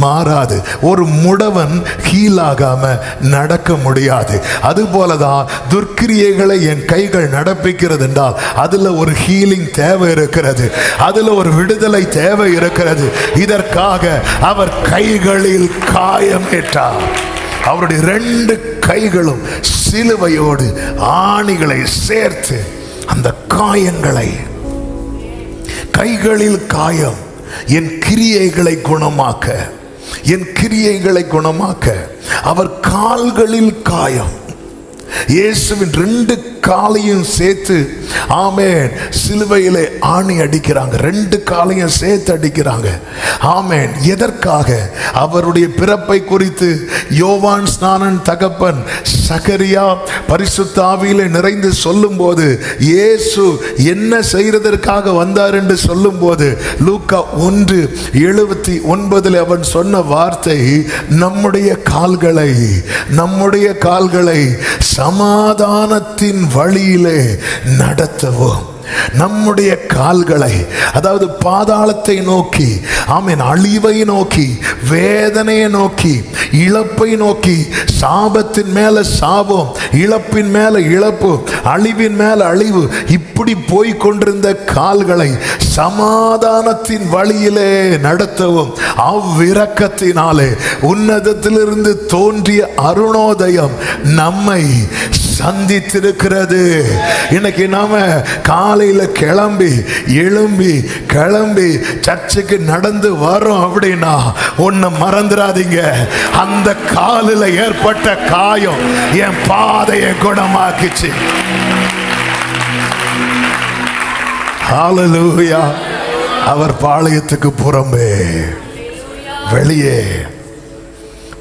Speaker 1: மாறாது. ஒரு முடவன் ஹீல் ஆகாம நடக்க முடியாது. அதுபோலதான் துர்க்கிரியைகளை என் கைகள் நடப்பிக்கிறது என்றால் அதுல ஒரு ஹீலிங் தேவை இருக்கிறது, அதுல ஒரு விடுதலை தேவை இருக்கிறது. இதற்காக அவர் கைகளில் காயமேற்றார். அவருடைய 2 கைகளும் சிலுவையோடு ஆணிகளை சேர்த்து அந்த காயங்களை, கைகளில் காயம் என் கிரியைகளை குணமாக்க, அவர் கால்களில் காயம். இயேசுவின் 2 காலையும் சேர்த்து, ஆமென், சிலுவையிலே ஆணி அடிக்கிறாங்க. 2 காலையும் சேர்த்து அடிக்கிறாங்க. ஆமென். எதற்காக? அவருடைய பிறப்பை குறித்து யோவான் ஸ்நானன் தகப்பன் சகரியா பரிசுத்த ஆவியிலே நிறைந்து சொல்லும் போது, இயேசு என்ன செய்யறதற்காக வந்தார் என்று சொல்லும் போது, லூக்கா 1:79 அவன் சொன்ன வார்த்தை, நம்முடைய கால்களை சமாதானத்தின் வழியிலே நடத்தவும். நம்முடைய கால்களை, அதாவது பாதாளத்தை நோக்கி, ஆமென், அழிவை நோக்கி, வேதனையை நோக்கி, இழப்பை நோக்கி, சாபத்தின் மேல சாபம், இழப்பின் மேல இழப்பு, அழிவின் மேல அழிவு, இப்படி போய் கொண்டிருந்த கால்களை சமாதானத்தின் வழியிலே நடத்தவும் அவ்விரக்கத்தினாலே உன்னதத்திலிருந்து தோன்றிய அருணோதயம் நம்மை சந்தித்திருக்கிறது. இன்னைக்கு நாம காலையில எழும்பி சர்ச்சுக்கு நடந்து வரோம் அப்படின்னா ஒன்னு மறந்துடாதீங்க, அந்த காலில் ஏற்பட்ட காயம் என் பாதையை குணமாக்குச்சு. ஹல்லேலூயா. அவர் பாளையத்துக்கு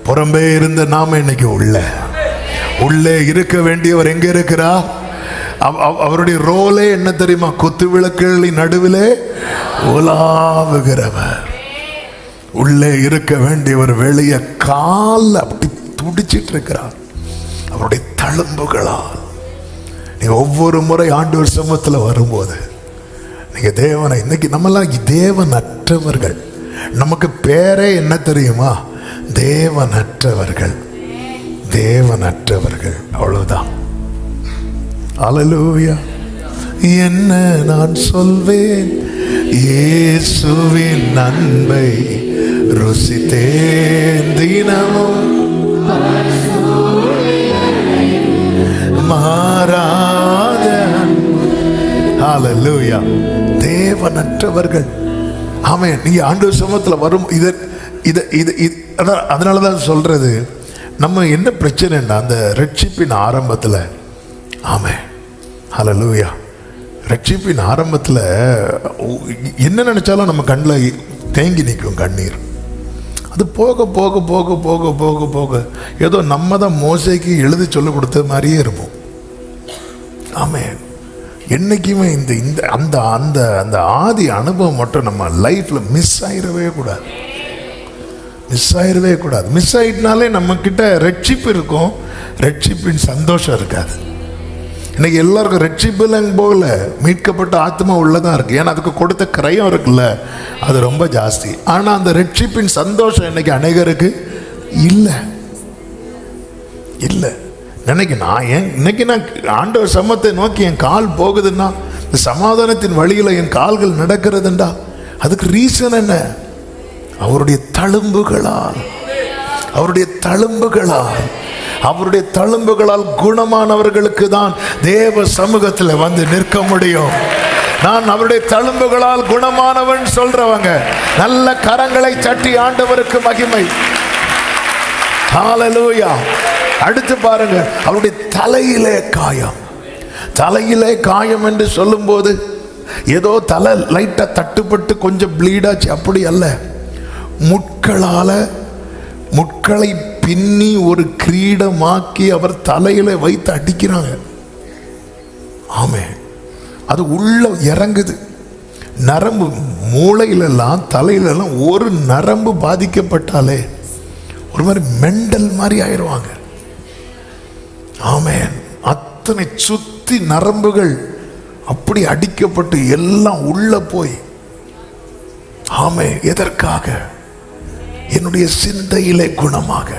Speaker 1: புறம்பே இருந்த நாம இன்னைக்கு உள்ளே இருக்க வேண்டியவர் எங்க இருக்கிறார்? அவருடைய ரோலே என்ன தெரியுமா? குத்து விளக்குகளின் நடுவிலே உலாவுகிறவர். உள்ளே இருக்க வேண்டியவர் வெளியே கால் அப்படி துடிச்சிட்டு இருக்கிறார் அவருடைய தழும்புகளால். நீங்க ஒவ்வொரு முறை ஆண்டவர் சமூகத்தில் வரும்போது நீங்க தேவனை, இன்னைக்கு நம்மெல்லாம் தேவனற்றவர்கள். நமக்கு பேரே என்ன தெரியுமா? தேவனற்றவர்கள். அவ்வளவுதான். அல்லேலூயா. என்ன நான் சொல்வேன்? இயேசுவின் அன்பை ருசித்தேன் தினமும், மாறாத. அல்லேலூயா. தேவனற்றவர்கள். ஆமென். நீங்க ஆண்டவர் சமூகத்தில் வரும் அதனாலதான் சொல்றது, நம்ம என்ன பிரச்சனைன்னா அந்த ரட்சிப்பின் ஆரம்பத்தில், ஆமென், ஹல்லேலூயா, ரட்சிப்பின் ஆரம்பத்தில் என்ன நினைச்சாலும் நம்ம கண்ணில் தேங்கி நிற்கும் கண்ணீர். அது போக போக போக போக போக போக ஏதோ நம்ம தான் மோசேக்கு எழுதி சொல்ல கொடுத்த மாதிரியே இருப்போம். ஆமென். என்னைக்குமே இந்த அந்த அந்த அந்த ஆதி அனுபவம் மட்டும் நம்ம லைஃப்ல மிஸ் ஆயிடவே கூடாது. மிஸ் ஆயிட்டனாலே நம்ம கிட்ட ரட்சிப்பு இருக்கும், ரட்சிப்பின் சந்தோஷம் இருக்காது. இன்னைக்கு எல்லாருக்கும் ரட்சிப்புலங்க போகல, மீட்கப்பட்ட ஆத்மா உள்ளதான் இருக்கு. ஏன்னா அதுக்கு கொடுத்த கிரயம் இருக்குல்ல, அது ரொம்ப ஜாஸ்தி. ஆனால் அந்த ரட்சிப்பின் சந்தோஷம் இன்னைக்கு அநேகருக்கு இல்லை இல்லை. இன்னைக்கு நான் ஆண்டவர் சமத்தை நோக்கி என் கால் போகுதுன்னா, இந்த சமாதானத்தின் வழியில் என் கால்கள் நடக்கிறதுண்டா, அதுக்கு ரீசன் என்ன? அவருடைய தழும்புகளால், அவருடைய தழும்புகளால், அவருடைய தழும்புகளால் குணமானவர்களுக்கு தான் தேவ சமூகத்தில் வந்து நிற்க முடியும். நான் அவருடைய தழும்புகளால் குணமானவன் சொல்றவங்க நல்ல கரங்களை தட்டி ஆண்டவருக்கு மகிமை. ஹல்லேலூயா. அடுத்து பாருங்க, அவருடைய தலையிலே காயம். தலையிலே காயம் என்று சொல்லும்போது ஏதோ தலை லைட்டா தட்டுப்பட்டு கொஞ்சம் ப்ளீடாச்சு, அப்படி அல்ல. முட்களை பின்னி ஒரு கிரீடமாக்கி அவர் தலையில வைத்து அடிக்கிறாங்க. ஆமே, அது உள்ள இறங்குது. நரம்பு மூளையிலெல்லாம் தலையிலெல்லாம் ஒரு நரம்பு பாதிக்கப்பட்டாலே ஒரு மாதிரி மெண்டல் மாதிரி ஆயிடுவாங்க. ஆமென். அத்தனை சுத்தி நரம்புகள் அப்படி அடிக்கப்பட்டு எல்லாம் உள்ள போய், ஆமே, எதற்காக? என்னுடைய சிந்தையிலே குணமாக.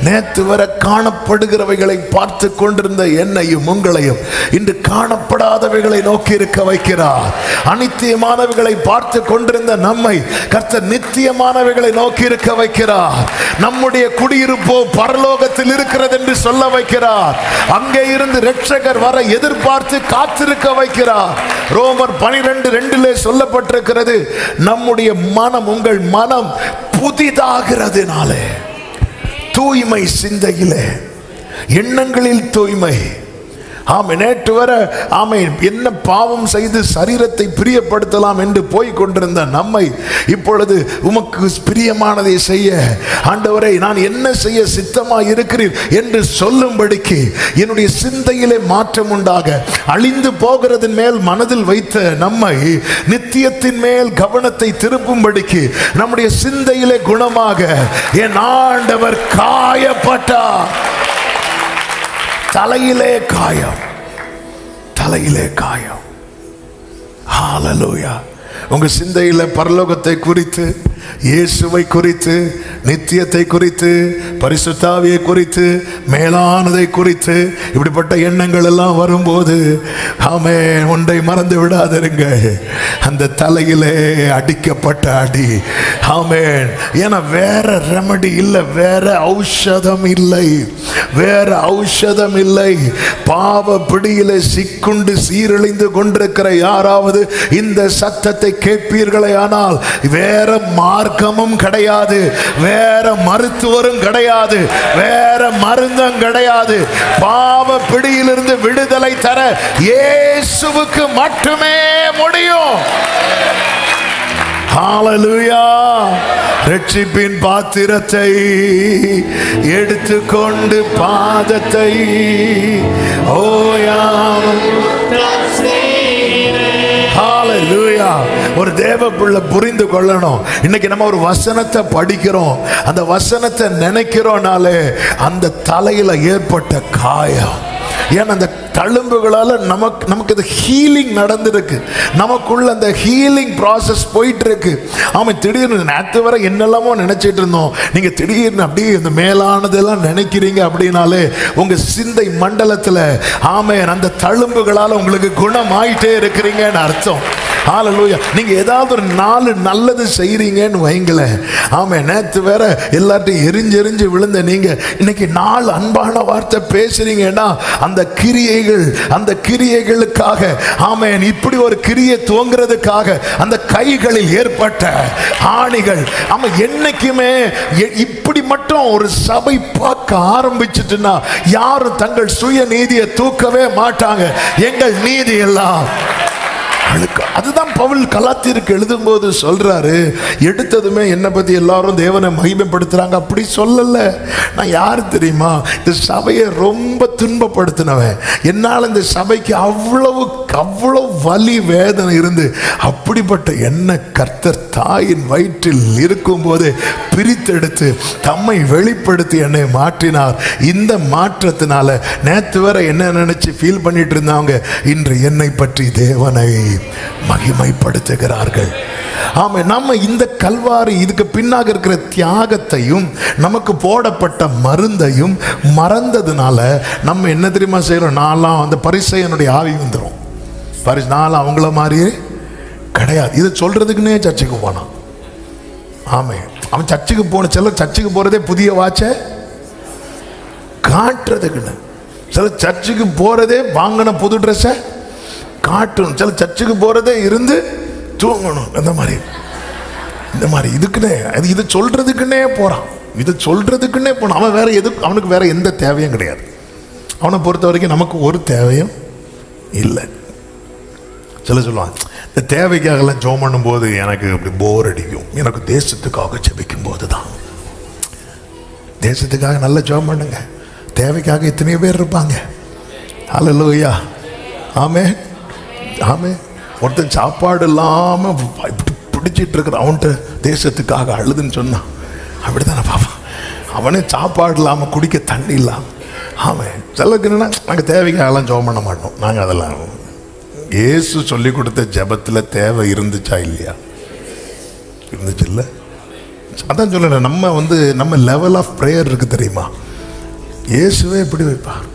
Speaker 1: நேற்று வர காணப்படுகிறவைகளை பார்த்து கொண்டிருந்த என்னையும் உங்களையும் இன்று காணப்படாதவைகளை நோக்கி இருக்க வைக்கிறார். அநித்தியமானவைகளை பார்த்து கொண்டிருந்த நம்மை கர்த்தர் நித்தியமானவைகளை நோக்கி இருக்க வைக்கிறார். நம்முடைய குடியிருப்போ பரலோகத்தில் இருக்கிறது என்று சொல்ல வைக்கிறார். அங்கே இருந்து இரட்சகர் வர எதிர்பார்த்து காத்திருக்க வைக்கிறார். ரோமர் 12:2 சொல்லப்பட்டிருக்கிறது, நம்முடைய மனம், உங்கள் மனம் புதிதாகிறதுனாலே, தூய்மை சிந்தையிலே, எண்ணங்களில் தூய்மை. ஆமை, நேற்று வர ஆமை என்ன பாவம் செய்து சரீரத்தை பிரியப்படுத்தலாம் என்று போய் கொண்டிருந்த நம்மை இப்பொழுது உமக்கு பிரியமானதை செய்ய ஆண்டவரே நான் என்ன செய்ய சித்தமாய் இருக்கிறீர் என்று சொல்லும்படிக்கு என்னுடைய சிந்தையிலே மாற்றம் உண்டாக, அழிந்து போகிறதின் மேல் மனதில் வைத்த நம்மை நித்தியத்தின் மேல் கவனத்தை திருப்பும்படிக்கு நம்முடைய சிந்தையிலே குணமாக என் ஆண்டவர் காயப்பட்டார். தலையிலே காயம், தலையிலே காயம். ஹல்லேலூயா. உங்க சிந்தையில பரலோகத்தை குறித்து, இயேசுவை குறித்து, நித்தியத்தை குறித்து, பரிசுத்த ஆவியை குறித்து, மேலானதை குறித்து இப்படிப்பட்ட எண்ணங்கள் எல்லாம் வரும்போது ஆமே, ஒன்றை மறந்து விடாதிருங்க, அந்த தலையிலே அடிக்கப்பட்ட அடி. ஆமென். ஏன்னா வேற ரெமடி இல்லை, வேற ஔஷதம் இல்லை, வேற ஔஷதம் இல்லை. பாவ பிடியிலே சிக்குண்டு சீரழிந்து கொண்டிருக்கிற யாராவது இந்த சத்தத்தை கேட்பீர்களே ஆனால் வேற மார்க்கமும் கிடையாது, வேற மருத்துவரும் கிடையாது, வேற மருந்தும் கிடையாது. பாவ பிடியிலிருந்து விடுதலை தர இயேசுவுக்கு மட்டுமே முடியும். ஹல்லேலூயா. ரட்சிப்பின் பாத்திரத்தை எடுத்துக்கொண்டு பாதத்தை ஓயாமல். ஹல்லேலூயா. ஒரு தேவ பிள்ளை புரிந்து கொள்ளணும். இன்னைக்கு நம்ம ஒரு வசனத்தை படிக்கிறோம், அந்த வசனத்தை நினைக்கிறோம்னாலே அந்த தலையில ஏற்பட்ட காயம், ஏன்னா அந்த தழும்புகளால நமக்கு இந்த ஹீலிங் நடந்திருக்கு, நமக்குள்ள அந்த ஹீலிங் ப்ராசஸ் போயிட்டு இருக்கு. ஆமாம், திடீர்னு நேற்று வரை என்னெல்லாமோ நினைச்சிட்டு இருந்தோம், நீங்க திடீர்னு அப்படியே இந்த மேலானதெல்லாம் நினைக்கிறீங்க அப்படின்னாலே உங்க சிந்தை மண்டலத்தில் ஆமென் அந்த தழும்புகளால உங்களுக்கு குணமாயிட்டே இருக்கிறீங்கன்னு அர்த்தம். ஹல்லேலூயா. நீங்க ஏதாவது ஒரு 4 நல்லது செய்றீங்கன்னு வைங்களேன், ஆமே, நேற்று வேற எல்லாத்தையும் எரிஞ்செறிஞ்சு விழுந்த நீங்க இன்னைக்கு 4 அன்பான வார்த்தை பேசுறீங்கன்னா அந்த கிரியைகள், அந்த கிரியைகளுக்காக ஆமென், இப்படி ஒரு கிரியை துவங்குறதுக்காக அந்த கைகளில் ஏற்பட்ட ஆணிகள், ஆமா, என்னைக்குமே இப்படி மட்டும் ஒரு சபை பார்க்க ஆரம்பிச்சுட்டுன்னா யாரும் தங்கள் சுய நீதியை தூக்கவே மாட்டாங்க. எங்கள் நீதி எல்லாம் அதுதான் பவுல் கலாத்தியருக்கு எழுதும் போது சொல்றாரு, எடுத்ததுமே என்னை பத்தி எல்லாரும் தேவனை மகிமைப்படுத்துறாங்க. அப்படி சொல்லல. நான் யாரு தெரியுமா? இந்த சபையை ரொம்ப துன்பப்படுத்தினவன். என்னால் இந்த சபைக்கு அவ்வளவு அவ்வளோ வலி வேதனை இருந்து அப்படிப்பட்ட என்ன கர்த்தர் தாயின் வயிற்றில் இருக்கும்போது பிரித்தெடுத்து தம்மை வெளிப்படுத்தி என்னை மாற்றினார். இந்த மாற்றத்தினால நேற்று வரை என்ன நினைச்சு ஃபீல் பண்ணிட்டு இருந்தாங்க, இன்று என்னை பற்றி தேவனை மகிமைப்படுத்துகிறார்கள். ஆமா, நம்ம இந்த கல்வாரி இதுக்கு பின்னாக இருக்கிற தியாகத்தையும் நமக்கு போடப்பட்ட மருந்தையும் மறந்ததுனால நம்ம என்ன தெரியுமா செய்யறோம்? நான்லாம் அந்த பரிசேயனுடைய ஆவி வந்துடும். நான்லாம் அவங்கள மாதிரியே கிடையாது. இதை சொல்றதுக்குன்னே சர்ச்சுக்கு போனான். ஆமே, அவன் சர்ச்சுக்கு போன சிலர் சர்ச்சுக்கு போறதே புதிய வாட்சை காட்டுறதுக்குன்னு, சில சர்ச்சுக்கு போறதே வாங்கின புது ட்ரெஸ்ஸை காட்டணும், சில சர்ச்சுக்கு போறதே இருந்து தூங்கணும். இந்த மாதிரி இதுக்குன்னே இதை சொல்றதுக்குன்னே போறான். இதை சொல்றதுக்குன்னே போனான். அவன் வேற அவனுக்கு வேற எந்த தேவையும் கிடையாது. அவனை பொறுத்த வரைக்கும் நமக்கு ஒரு தேவையும் இல்லை. சில சொல்லுவாங்க, இந்த தேவைக்காகலாம் ஜெபம் பண்ணும்போது எனக்கு அப்படி போர் அடிக்கும். எனக்கு தேசத்துக்காக ஜெபிக்கும் போது தான். தேசத்துக்காக நல்ல ஜெபம் பண்ணுங்க. தேவைக்காக எத்தனையோ பேர் இருப்பாங்க. ஹல்லேலூயா. ஆமே ஆமே. ஒருத்தன் சாப்பாடு இல்லாமல் இப்படி பிடிச்சிட்டு இருக்கிற அவன்கிட்ட தேசத்துக்காக அழுதுன்னு சொன்னான். அப்படித்தானே பாப்பான். அவனே சாப்பாடு இல்லாமல் குடிக்க தண்ணி இல்லாமல். ஆமாம், சிலருக்கு என்னன்னா, நாங்கள் தேவைக்காகலாம் ஜெபம் பண்ண மாட்டோம். நாங்கள் அதெல்லாம் இயேசு சொல்லி கொடுத்த ஜெபத்தில் தேவை இருந்துச்சா இல்லையா? இருந்துச்சு இல்லை? அதான் சொல்லுறேன், நம்ம லெவல் ஆஃப் ப்ரேயர் இருக்கு தெரியுமா? இயேசுவே எப்படி வைப்பார்.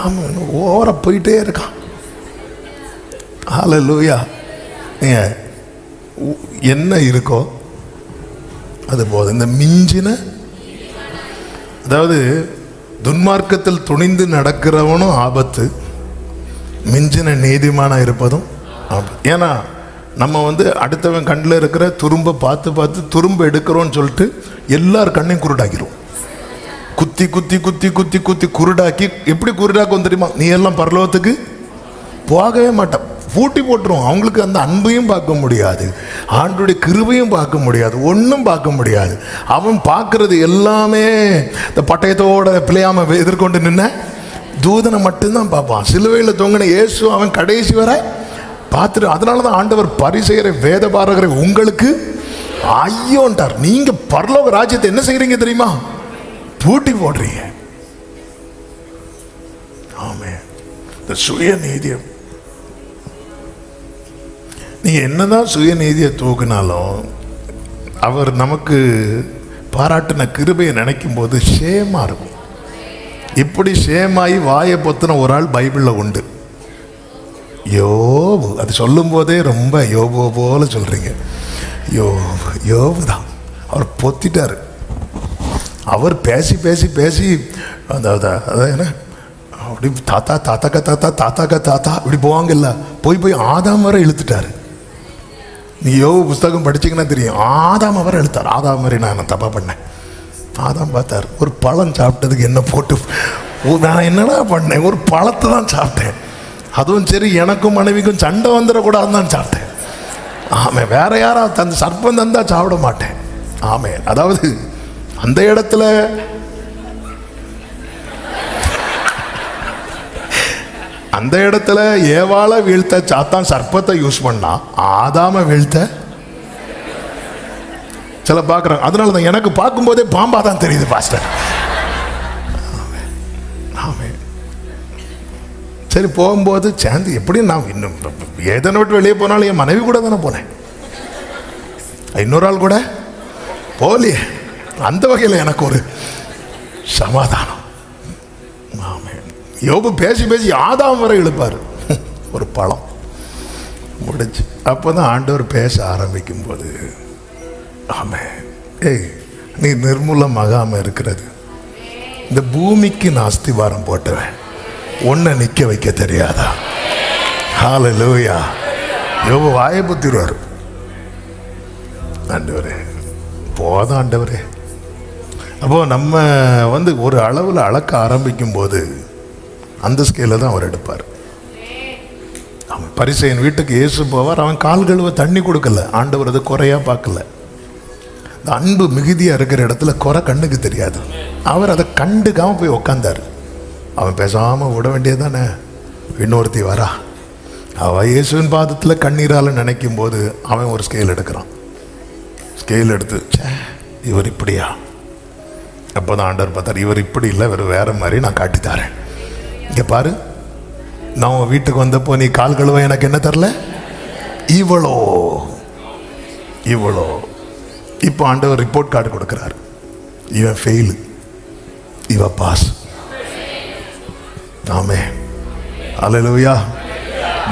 Speaker 1: ஆமாம், ஓவரா போயிட்டே இருக்கான். ஹல்லேலூயா. என்ன இருக்கோ அது போதும். இந்த மிஞ்சின, அதாவது துன்மார்க்கத்தில் துணிந்து நடக்கிறவனும் ஆபத்து, மிஞ்சின நீதிமானா இருப்பதும் ஆபத்து. ஏன்னா நம்ம அடுத்தவன் கண்ணில் இருக்கிற துரும்ப பார்த்து துரும்ப எடுக்கிறோன்னு சொல்லிட்டு எல்லார் கண்ணையும் குருடாக்கிடுவோம். குத்தி குத்தி குத்தி குத்தி குத்தி குருடாக்கி, எப்படி குருடாக்கும் தெரியுமா? நீ எல்லாம் பரலோகத்துக்கு போகவே மாட்டான், பூட்டி போட்டுருவோம். அவங்களுக்கு அந்த அன்பையும் பார்க்க முடியாது, ஆண்டுடைய கிருபையும் பார்க்க முடியாது, ஒன்றும் பார்க்க முடியாது. அவன் பார்க்கறது எல்லாமே இந்த பட்டயத்தோட பிள்ளையாம எதிர்கொண்டு நின்ன தூதனை மட்டும்தான் பார்ப்பான். சிலுவையில் தொங்கின இயேசு அவன் கடைசி வரை பார்த்துட்டு, அதனால தான் ஆண்டவர் பரிசேயரை வேத பாரகரை உங்களுக்கு ஐயோன்ட்டார். நீங்க பரலோக ராஜ்யத்தை என்ன செய்றீங்க தெரியுமா? பூட்டி போடுறீங்க. ஆமே. இந்த சுயநீதியம், நீங்க என்னதான் சுயநீதியை தூக்கினாலும் அவர் நமக்கு பாராட்டின கிருபையை நினைக்கும் போது ஷேமா இருக்கும். இப்படி ஷேமாயி வாயை பொத்தின ஒரு ஆள் பைபிளில் உண்டு, யோபு. அது சொல்லும் போதே ரொம்ப யோபு போல சொல்றீங்க. யோபு தான் அவர் பொத்திட்டாரு. அவர் பேசி பேசி பேசி அதான் என்ன அப்படி தாத்தா தாத்தாக்கா தாத்தா தாத்தாக்கா தாத்தா இப்படி போவாங்கல்ல, போய் ஆதாம் வரை இழுத்துட்டாரு. நீ யோபு புஸ்தகம் படிச்சிங்கன்னா தெரியும், ஆதாம் வரை இழுத்தார். ஆதாம் வரை நான் தப்பா பண்ணேன். ஆதாம் பார்த்தார், ஒரு பழம் சாப்பிட்டதுக்கு என்ன போட்டு நான் என்னடா பண்ணேன்? ஒரு பழத்தை தான் சாப்பிட்டேன். அதுவும் சரி, எனக்கும் மனைவிக்கும் சண்டை வந்துடக்கூடாதுன்னு தான் சாப்பிட்டேன். ஆமே, வேற யாராவது அந்த சர்ப்பம் தந்தா சாப்பிட மாட்டேன். ஆமே, அதாவது அந்த இடத்துல ஏவாளை வீழ்த்த சாத்தான் சர்ப்பத்தை யூஸ் பண்ணா, ஆதாம வீழ்த்த சில பார்க்குறாங்க. அதனால தான் எனக்கு பார்க்கும்போதே பாம்பா தான் தெரியுது பாஸ்டர். சரி, போகும்போது சேர்ந்து எப்படி நான் இன்னும் ஏதனை விட்டு வெளியே போனாலும் என் மனைவி கூட தானே போனேன், இன்னொரு ஆள் கூட போலியே. அந்த வகையில் எனக்கு ஒரு சமாதானம். யோபு பேசி பேசி ஆதாம் வரை இழுப்பார். ஒரு பழம் முடிச்சு அப்போதான் ஆண்டவர் பேச ஆரம்பிக்கும் போது, ஆமே, ஏய் நீ நிர்மூலமாகாம இருக்கிறது, இந்த பூமிக்கு நான் அஸ்திவாரம் போட்டவன், ஒன்ன நிக்க வைக்க தெரியாதா? ஹல்லேலூயா. யோபு வாயை புத்திடுவார். ஆண்டவரே போதும் ஆண்டவரே. அப்போ நம்ம ஒரு அளவில் அளக்க ஆரம்பிக்கும் போது அந்த ஸ்கேல தான் அவர் எடுப்பார். அவன் பரிசேயன் வீட்டுக்கு இயேசு போவார். அவன் கால் கழுவ தண்ணி கொடுக்கல, ஆண்டவர் அதை குறையா பார்க்கல. இந்த அன்பு மிகுதியா இருக்கிற இடத்துல குறை கண்ணுக்கு தெரியாது. அவர் அதை கண்டுக்காம போய் உக்காந்தார். அவன் பேசாம விட வேண்டியதானே, இன்னொருத்தி வரா, அவ இயேசுவின் பாதத்தில் கண்ணீரால் நினைக்கும் போது அவன் ஒரு ஸ்கேல் எடுக்கிறான். ஸ்கேல் எடுத்து, இவர் இப்படியா? அப்போ தான் ஆண்டவர் பார்த்தார், இவர் இப்படி இல்லை, இவர் வேற மாதிரி, நான் காட்டித்தாரேன். இங்கே பாரு, நான் உன் வீட்டுக்கு வந்தப்போ நீ கால் கழுவ எனக்கு என்ன தரல? இவ்வளோ இவ்வளோ. இப்போ ஆண்டவர் ரிப்போர்ட் கார்டு கொடுக்குறாரு, இவன் ஃபெயிலு, இவ பாஸ். ஆமே, அல்லேலூயா.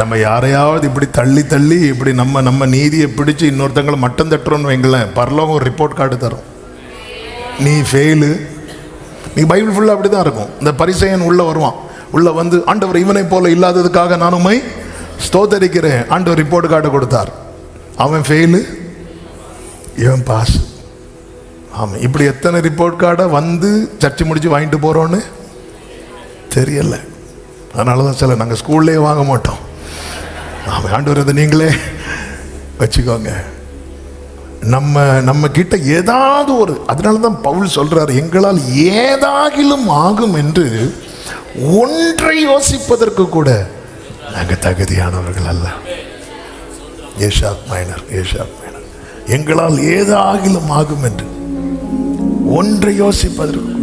Speaker 1: நம்ம யாரையாவது இப்படி தள்ளி தள்ளி இப்படி நம்ம நீதியை பிடிச்சு இன்னொருத்தங்களை மட்டம் தட்டுறோன்னு வைங்களேன், பரலோகம் ஒரு ரிப்போர்ட் கார்டு தரும், நீ ஃபெயிலு. நீ பைபிள் ஃபுல்லாக அப்படி தான் இருக்கும். இந்த பரிசேயன் உள்ளே வருவான், உள்ளே வந்து, ஆண்டவர் இவனை போல இல்லாததுக்காக நான் உம்மை ஸ்தோத்தரிக்கிறேன். ஆண்டவர் ரிப்போர்ட் கார்டு கொடுத்தார், அவன் ஃபெயிலு, இவன் பாஸ். ஆமாம், இப்படி எத்தனை ரிப்போர்ட் கார்டை வந்து சர்ச்சை முடிச்சு வாங்கிட்டு போகிறோன்னு தெரியல. அதனால தான் சில நாங்கள் ஸ்கூல்லேயே வாங்க மாட்டோம். ஆமாம், ஆண்டவர் அதை நீங்களே வச்சுக்கோங்க. நம்ம கிட்ட ஏதாவது ஒரு, அதனால தான் பவுல் சொல்றாரு, எங்களால் ஏதாகிலும் ஆகும் என்று ஒன்றை யோசிப்பதற்கு கூட நாங்கள் தகுதியானவர்கள் அல்ல. ஏஷாப் மைனர், எங்களால் ஏதாகிலும் ஆகும் என்று ஒன்றை யோசிப்பதற்கு கூட.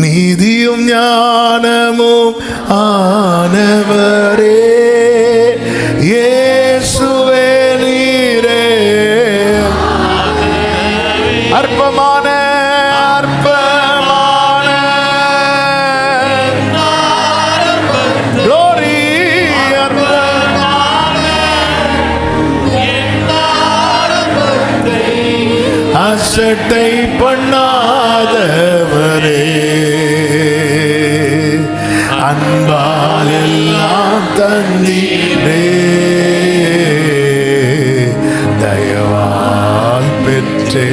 Speaker 1: நீதியும் ஞானமும் ஆனவரே இயேசுவே நீரே, அற்பமான glory, அசட்டை பண்ணாதவரே, அன்பால் எல்லாம் தந்தீரே, தயவால் பெற்றே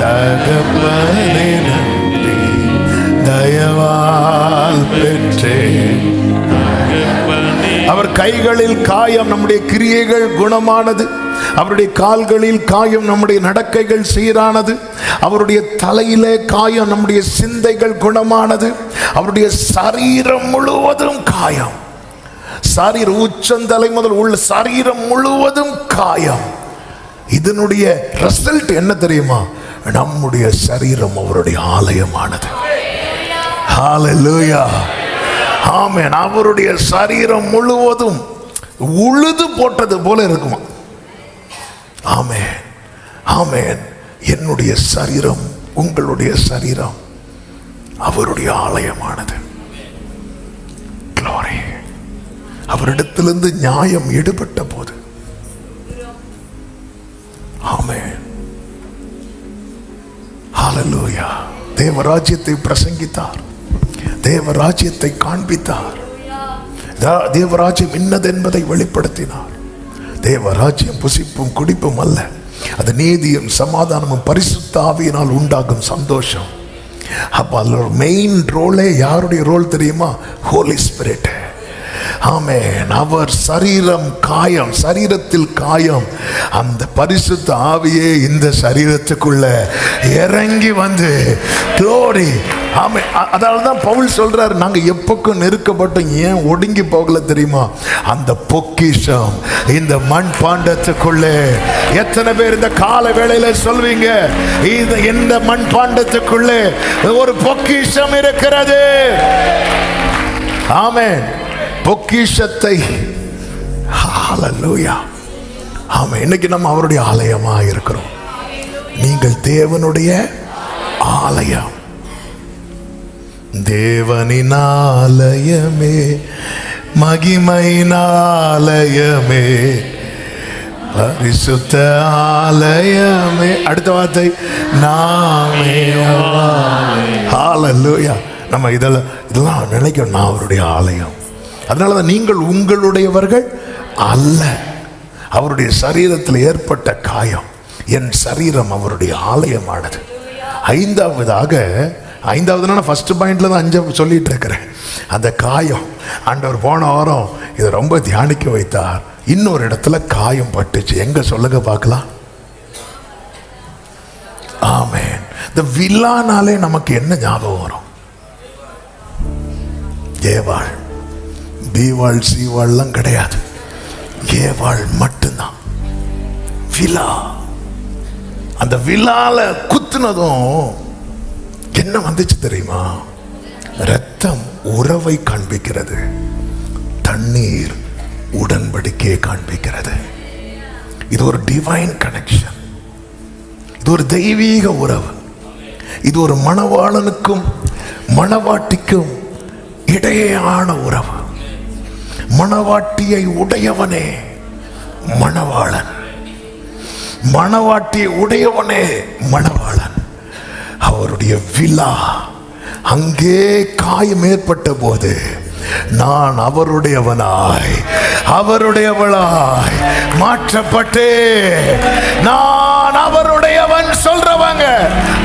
Speaker 1: தகப்பனே நன்றி, தயவால் பெற்றே. அவர் கைகளில் காயம் நம்முடைய கிரியைகள் குணமானது, அவருடைய கால்களில் காயம் நம்முடைய நடக்கைகள் சீரானது, அவருடைய தலையிலே காயம் நம்முடைய சிந்தைகள் குணமானது, அவருடைய சரீரம் முழுவதும் காயம், சரீர உச்சந்தலை முதல் உள்ள சரீரம் முழுவதும் காயம். இதனுடைய ரிசல்ட் என்ன தெரியுமா? நம்முடைய சரீரம் அவருடைய ஆலயமானது. ஹல்லேலூயா, ஆமென். அவருடைய சரீரம் முழுவதும் உழுது போட்டது போல இருக்குமா? ஆமென், ஆமென். என்னுடைய சரீரம், உங்களுடைய சரீரம் அவருடைய ஆலயமானது. Glory. அவரிடத்திலிருந்து நியாயம் எடுபட்ட போது, ஆமென், ஹல்லேலூயா, தேவராஜ்யத்தை பிரசங்கித்தார், தேவராஜ்யத்தை காண்பித்தார், தேவராஜ்யம் இன்னது என்பதை வெளிப்படுத்தினார். தேவராஜ்யம் புசிப்பும் குடிப்பும் அல்ல, அது நீதியும் சமாதானமும் பரிசுத்த ஆவியினால் உண்டாகும் சந்தோஷம். அப்ப அதுல ஒரு மெயின் ரோலே யாருடைய ரோல் தெரியுமா? ஹோலி ஸ்பிரிட். ஆமென். அவர் சரீரம் காயம், சரீரத்தில் காயம், அந்த பரிசுத்த ஆவியே இந்த சரீரத்துக்குள்ள இறங்கி வந்து glory. ஆமென். அதனால தான் பவுல் சொல்றாரு, நாங்க எப்பக்கும் நெருக்கப்பட்டோம், ஏன் ஒடுங்கி போகல தெரியுமா? அந்த பொக்கிஷம் இந்த மண் பாண்டத்துக்குள்ளே. எத்தனை பேர் இந்த கால வேளையில சொல்வீங்க, இந்த மண் பாண்டத்துக்குள்ளே ஒரு பொக்கிஷம் இருக்கிறது? ஆமென். பொக்கிஷத்தை, ஹல்லேலூயா, ஆமென். இன்னைக்கு நம்ம அவருடைய ஆலயமா இருக்கிறோம். நீங்கள் தேவனுடைய ஆலயம், தேவனின் ஆலயமே, மகிமையின் ஆலயமே, பரிசுத்த ஆலயமே. அடுத்த வார்த்தை நாமே. ஹல்லேலூயா. நம்ம இதெல்லாம் நினைக்கணும், நான் அவருடைய ஆலயம். அதனாலதான் நீங்கள் உங்களுடையவர்கள் அல்ல. அவருடைய சரீரத்தில் ஏற்பட்ட காயம், என் சரீரம் அவருடைய ஆலயமானது. ஐந்தாவது நான் ஃபர்ஸ்ட் பாயிண்ட்ல தான் 5 சொல்லிட்டு இருக்கிறேன். அந்த காயம், ஆண்டவர் போன வாரம் இதை ரொம்ப தியானிக்க வைத்தார். இன்னொரு இடத்துல காயம் பட்டுச்சு. எங்க சொல்லுங்க பார்க்கலாம். ஆமென். இந்த வில்லானாலே நமக்கு என்ன ஞாபகம் வரும்? ஏவாள் பீவாள் சீவாள்லாம் கிடையாது, ஏவாள் மட்டும்தான். விலா, அந்த விலால குத்துனதும் என்ன வந்துச்சு தெரியுமா? ரத்தம் உறவை காண்பிக்கிறது, தண்ணீர் உடன்படிக்கையை காண்பிக்கிறது. இது ஒரு டிவைன் கனெக்ஷன், இது ஒரு தெய்வீக உறவு. இது ஒரு மணவாளனுக்கும் மணவாட்டிக்கும் இடையேயான உறவு. மணவாட்டியை உடையவனே மணவாளன், மணவாட்டியை உடையவனே மணவாளன். அவருடைய விழா அங்கே காயம் ஏற்பட்ட போது நான் அவருடையவனாய் அவருடையவளாய் மாற்றப்பட்டே. நான் அவருடையவன் சொல்றவங்க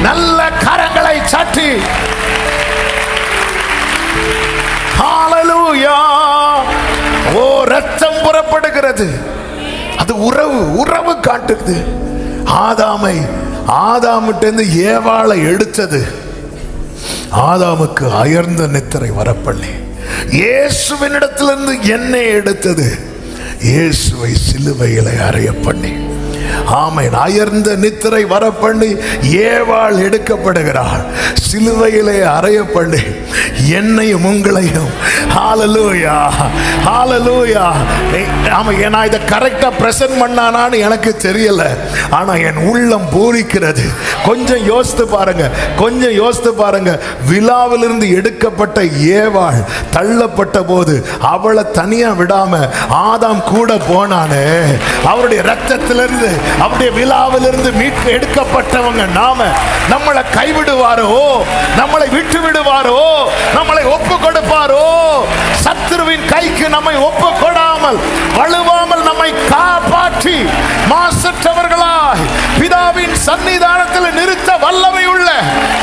Speaker 1: நல்ல கரங்களை சாட்டி ஹல்லேலூயா. ஓ, ரத்தம் புறப்படுகிறது, அது உறவு, உறவு காட்டுது. ஆதாமிட்டிருந்து ஏவாளை எடுத்தது, ஆதாமுக்கு அயர்ந்த நித்திரை வரப்பண்ணி இயேசுவினிடத்திலிருந்து என்னை எடுத்தது, இயேசுவை சிலுவையிலே அறைய பண்ணி. ஆமென். அயர்ந்த நித்திரை வரப்பண்ணி ஏவாள் எடுக்கப்படுகிறாள், சிலுவையிலே அறைய பண்ணி என்னையும் உங்களையும். ஹல்லேலூயா, ஹல்லேலூயா. ஆமா, நான் இதை கரெக்டா பிரசன்ட் பண்ணானான்னு எனக்கு தெரியல, ஆனா என் உள்ளம் பூரிக்கிறது. கொஞ்சம் யோசித்து பாருங்க, கொஞ்சம் யோசித்து பாருங்க. விழாவிலிருந்து எடுக்கப்பட்ட ஏவாள் தள்ளப்பட்ட போது அவளை தனியா விடாம ஆதாம் கூட போனானே. அவருடைய ரத்தத்திலிருந்து, அவருடைய விழாவிலிருந்து மீட்க எடுக்கப்பட்டவங்க நாம. நம்மளை கைவிடுவாரோ, நம்மளை விட்டு விடுவாரோ, நம்மளை ஒப்பு கொடுப்பாரோ? சத்துருவின் கைக்கு நம்மை ஒப்பு கொடாமல், வழுவாமல் நம்மை காப்பாற்றி மாசற்றவர்களாய் பிதாவின் சன்னிதானத்தில் நிறுத்த வல்லமை உள்ள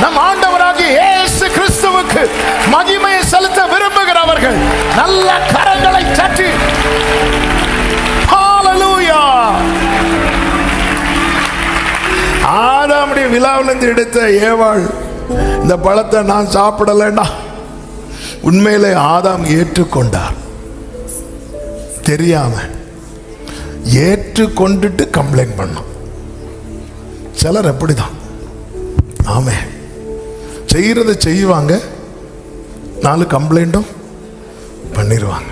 Speaker 1: நம் ஆண்டவராகிய இயேசு கிறிஸ்துவுக்கு மகிமையை செலுத்த விரும்புகிறவர்கள் நல்ல கரங்களை தட்டி ஹல்லேலூயா. ஆதாமுடைய விழாவிலிருந்து எடுத்த ஏவாள் இந்த பழத்தை நான் சாப்பிடலன்னா, உண்மையிலே ஆதாம் ஏற்றுக்கொண்டார். தெரியாம ஏற்றுக்கொண்டுட்டு கம்ப்ளைண்ட் பண்ணோம். சிலர் அப்படிதான், ஆமே, செய்யறதை செய்வாங்க, 4 கம்ப்ளைண்ட்டும் பண்ணிடுவாங்க.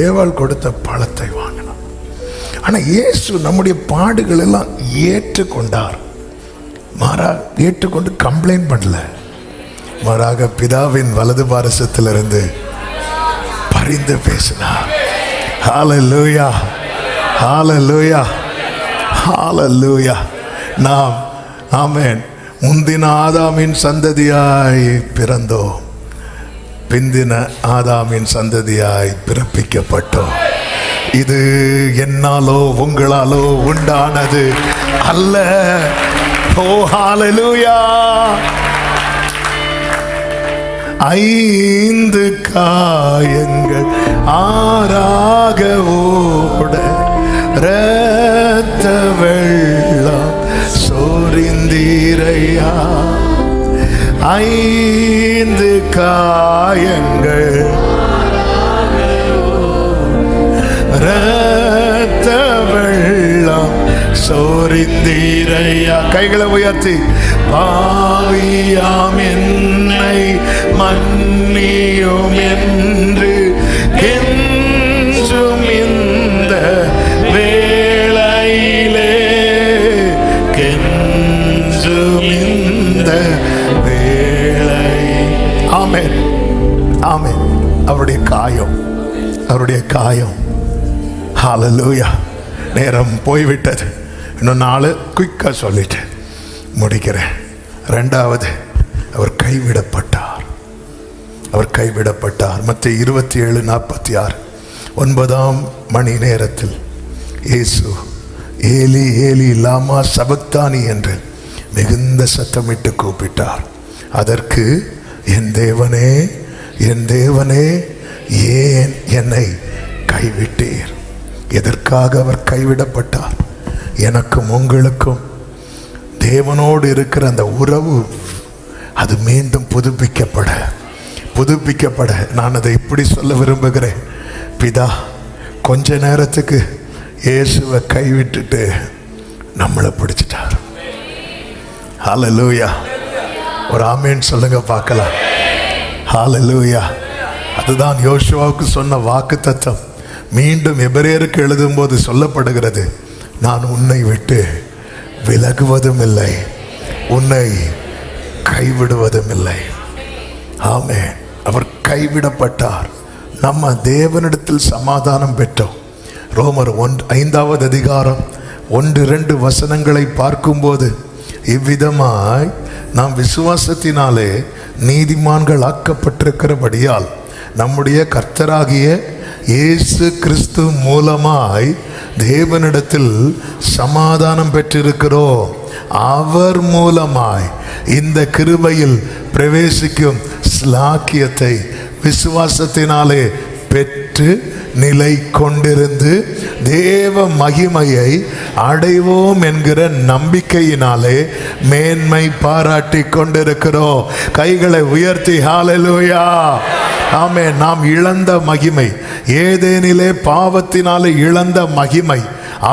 Speaker 1: ஏவாள் கொடுத்த பழத்தை வாங்கலாம். ஆனா இயேசு நம்முடைய பாடுகள் எல்லாம் ஏற்றுக்கொண்டார். மாறாக ஏற்றுக்கொண்டு கம்ப்ளைண்ட் பண்ணல, மாறாக பிதாவின் வலது பாரசத்திலிருந்து பரிந்து பேசினார். ஹல்லேலூயா, ஹல்லேலூயா, ஹல்லேலூயா. நாம் ஆமென் முந்தின ஆதாமின் சந்ததியாய் பிறந்தோம், பிந்தின ஆதாமின் சந்ததியாய் பிறப்பிக்கப்பட்டோம். இது என்னாலோ உங்களாலோ உண்டானது அல்ல. ஓ ஹல்லேலூயா. 5 காயங்கள் ஆறாக ஓட இரத்த வெள்ளம் சொரிந்தீரையா. 5 காயங்கள் இரத்த வெள்ளம் சொரிந்தீரையா. கைகளை உயர்த்தி பாவியாம் என்னை மன்னியும் என்று கெஞ்சும் இந்த வேளையிலே, கெஞ்சும் இந்த வேளை. ஆமென், ஆமென். அவருடைய காயம், அவருடைய காயம். ஹல்லேலூயா. நேரம் போய்விட்டது, இன்னும் 4 குயிக்கா சொல்லிட்டு முடிக்கிறேன். 2வது, அவர் கைவிடப்பட்டார், அவர் கைவிடப்பட்டார். மத்தேயு 27:46, 9ஆம் மணி நேரத்தில் இயேசு ஏலி ஏலி லாமா சபக்தானி என்று மிகுந்த சத்தமிட்டு கூப்பிட்டார். அதற்கு என் தேவனே, என் தேவனே, ஏன் என்னை கைவிட்டீர்? எதற்காக அவர் கைவிடப்பட்டார்? எனக்கும் உங்களுக்கும் தேவனோடு இருக்கிற அந்த உறவு அது மீண்டும் புதுப்பிக்கப்பட, புதுப்பிக்கப்பட நான் அதை இப்படி சொல்ல விரும்புகிறேன். பிதா கொஞ்ச நேரத்துக்கு இயேசுவை கைவிட்டுட்டு நம்மளை பிடிச்சிட்டார். ஹல்லேலூயா. ஒரு ஆமேன் சொல்லுங்க பார்க்கலாம். ஹல்லேலூயா. அதுதான் யோசுவாவுக்கு சொன்ன வாக்குத்தத்தம் மீண்டும் எபிரேயருக்கு எழுதும்போது சொல்லப்படுகிறது. நான் உன்னை விட்டு விலகுவதும் இல்லை, உன்னை கைவிடுவதும் இல்லை. ஆமென். அவர் கைவிடப்பட்டார். நம்ம தேவனிடத்தில் சமாதானம் பெற்றோம். ரோமர் 5வது அதிகாரம் 1-2 வசனங்களை பார்க்கும்போது இவ்விதமாய் நாம் விசுவாசத்தினாலே நீதிமான்கள் ஆக்கப்பட்டிருக்கிறபடியால் நம்முடைய கர்த்தராகிய இயேசு கிறிஸ்து மூலமாய் தேவனிடத்தில் சமாதானம் பெற்றிருக்கிறோம். அவர் மூலமாய் இந்த கிருபையில் பிரவேசிக்கும் ஸ்லாக்கியத்தை விசுவாசத்தினாலே பெற்று நிலை கொண்டிருந்து தேவ மகிமையை அடைவோம் என்கிற நம்பிக்கையினாலே மேன்மை பாராட்டி கொண்டிருக்கிறோம். கைகளை உயர்த்தி ஹல்லேலூயா. ஆமென். நாம் இழந்த மகிமை, ஏதேனிலே பாவத்தினாலே இழந்த மகிமை,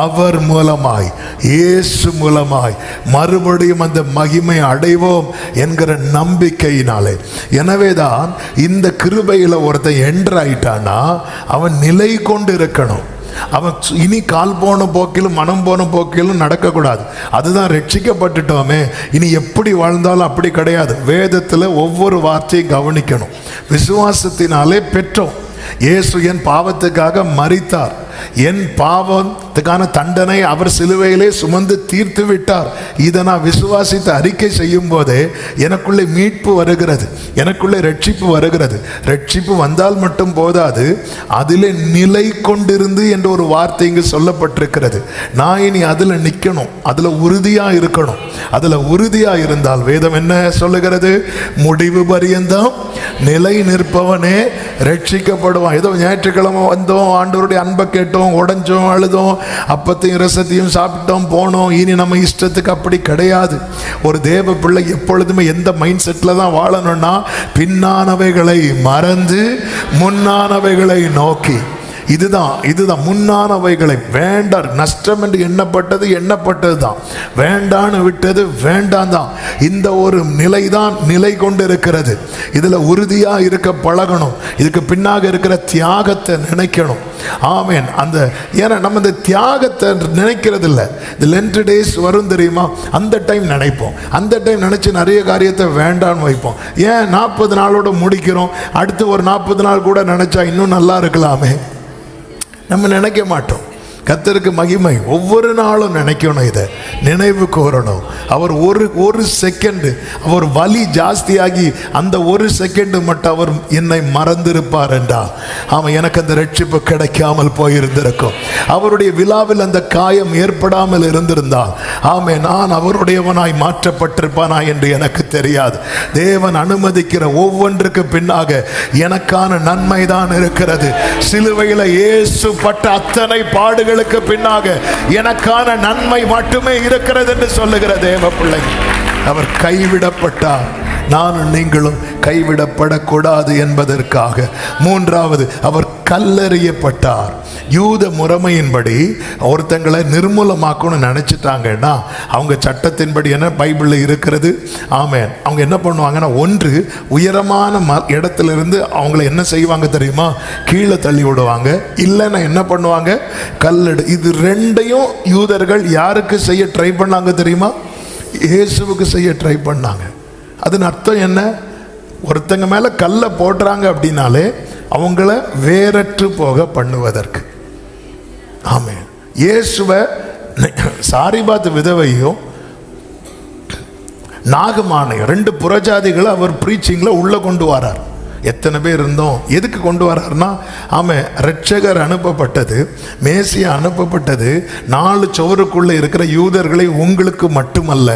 Speaker 1: அவர் மூலமாய் இயேசு மூலமாய் மறுபடியும் அந்த மகிமை அடைவோம் என்கிற நம்பிக்கையினாலே. எனவேதான் இந்த கிருபையில் ஒருத்தன் என்ட்ராயிட்டானா அவன் நிலை கொண்டு இருக்கணும். அவன் இனி கால் போன போக்கிலும் மனம் போன போக்கிலும் நடக்கக்கூடாது. அதுதான் ரட்சிக்கப்பட்டுட்டோமே, இனி எப்படி வாழ்ந்தாலும் அப்படி கிடையாது. வேதத்தில் ஒவ்வொரு வார்த்தையும் கவனிக்கணும். விசுவாசத்தினாலே பெற்றோம். இயேசு என் பாவத்துக்காக மரித்தார். என் பாவத்துக்கான தண்டனை அவர் சிலுவையிலே சுமந்து தீர்த்து விட்டார். இதை நான் விசுவாசித்து அறிக்கை செய்யும் போதே எனக்குள்ளே மீட்பு வருகிறது, எனக்குள்ளே ரட்சிப்பு வருகிறது. ரட்சிப்பு வந்தால் மட்டும் போதாது, அதிலே நிலை கொண்டிருந்து என்ற ஒரு வார்த்தை இங்கு சொல்லப்பட்டிருக்கிறது. நான் இனி அதில் நிற்கணும், அதில் உறுதியாக இருக்கணும். அதில் உறுதியாக இருந்தால் வேதம் என்ன சொல்லுகிறது? முடிவு பரியந்தம் நிலை நிற்பவனே ரட்சிக்கப்படுவான். ஏதோ ஞாயிற்றுக்கிழமை வந்தோம், ஆண்டவருடைய அன்பை கேட்டோம், உடைஞ்சோம், அழுதோம், அப்பத்தையும் ரசத்தையும் சாப்பிட்டோம், போனோம், இனி நம்ம இஷ்டத்துக்கு அப்படி கிடையாது. ஒரு தேவ பிள்ளை எப்பொழுதுமே எந்த மைண்ட் செட்டில் தான் வாழணும்னா, பின்னானவைகளை மறந்து முன்னானவைகளை நோக்கி. இதுதான் முன்னானவைகளை வேண்டாம், நஷ்டம் என்று எண்ணப்பட்டது தான், வேண்டான்னு விட்டது வேண்டாம் தான். இந்த ஒரு நிலை தான் நிலை கொண்டு இருக்கிறது. இதில் உறுதியாக இருக்க பழகணும். இதுக்கு பின்னாக இருக்கிற தியாகத்தை நினைக்கணும். ஆமேன். ஏன்னா நம்ம இந்த தியாகத்தை நினைக்கிறது இல்லை. இந்த லென்ட் டேஸ் வரும் தெரியுமா, அந்த டைம் நினைப்போம். அந்த டைம் நினைச்சு நிறைய காரியத்தை வேண்டான்னு வைப்போம். ஏன் 40 நாளோட முடிக்கிறோம், அடுத்து ஒரு 40 நாள் கூட நினைச்சா இன்னும் நல்லா இருக்கலாமே. நம்ம நினைக்க மாட்டோம். கர்த்தருக்கு மகிமை. ஒவ்வொரு நாளும் நினைக்கணும், இதை நினைவு கூறணும். அவர் ஒரு செகண்ட் அவர் வலி ஜாஸ்தியாகி அந்த ஒரு செகண்ட் மட்டும் அவர் என்னை மறந்திருப்பார் என்றால், ஆமாம், எனக்கு அந்த ரட்சிப்பு கிடைக்காமல் போயிருந்திருக்கும். அவருடைய விழாவில் அந்த காயம் ஏற்படாமல் இருந்திருந்தால், ஆமே, நான் அவருடையவனாய் மாற்றப்பட்டிருப்பானா என்று எனக்கு தெரியாது. தேவன் அனுமதிக்கிற ஒவ்வொன்றுக்கு பின்னாக எனக்கான நன்மை தான் இருக்கிறது. சிலுவையில் இயேசு பட்ட அத்தனை பாடுகள் பின்னாக எனக்கான நன்மை மட்டுமே இருக்கிறது என்று சொல்லுகிற தேவ பிள்ளை. அவர் கைவிடப்பட்டார், நானும் நீங்களும் கைவிடப்படக்கூடாது என்பதற்காக. 3வது, அவர் கல்லெறியப்பட்டார். யூத முறைமையின்படி ஒருத்தங்களை நிர்மூலமாக்கணும்னு நினைச்சிட்டாங்கன்னா, அவங்க சட்டத்தின்படி என்ன பைபிளில் இருக்கிறது, ஆமென், அவங்க என்ன பண்ணுவாங்கன்னா, ஒன்று உயரமான இடத்திலிருந்து அவங்கள என்ன செய்வாங்க தெரியுமா, கீழே தள்ளி விடுவாங்க. இல்லைன்னா என்ன பண்ணுவாங்க, கல்லெடு. இது ரெண்டையும் யூதர்கள் யாருக்கு செய்ய ட்ரை பண்ணாங்க தெரியுமா? இயேசுவுக்கு செய்ய ட்ரை பண்ணாங்க. அதன் அர்த்தம் என்ன? ஒருத்தங்க மேல கல்லை போடுறாங்க அப்படின்னாலே அவங்கள வேறற்று போக பண்ணுவதற்கு. ஆமென். இயேசுவை சாரிபாத் விதவையும் நாகமானையும் 2 புறஜாதிகளை அவர் பிரீச்சிங்கில் உள்ள கொண்டு வரார். எத்தனை பேர் இருந்தோம்? எதுக்கு கொண்டு வர்றாருன்னா, ஆமாம், ரட்சகர் அனுப்பப்பட்டது, மேசியா அனுப்பப்பட்டது 4 சுவருக்குள்ளே இருக்கிற யூதர்களை உங்களுக்கு மட்டுமல்ல,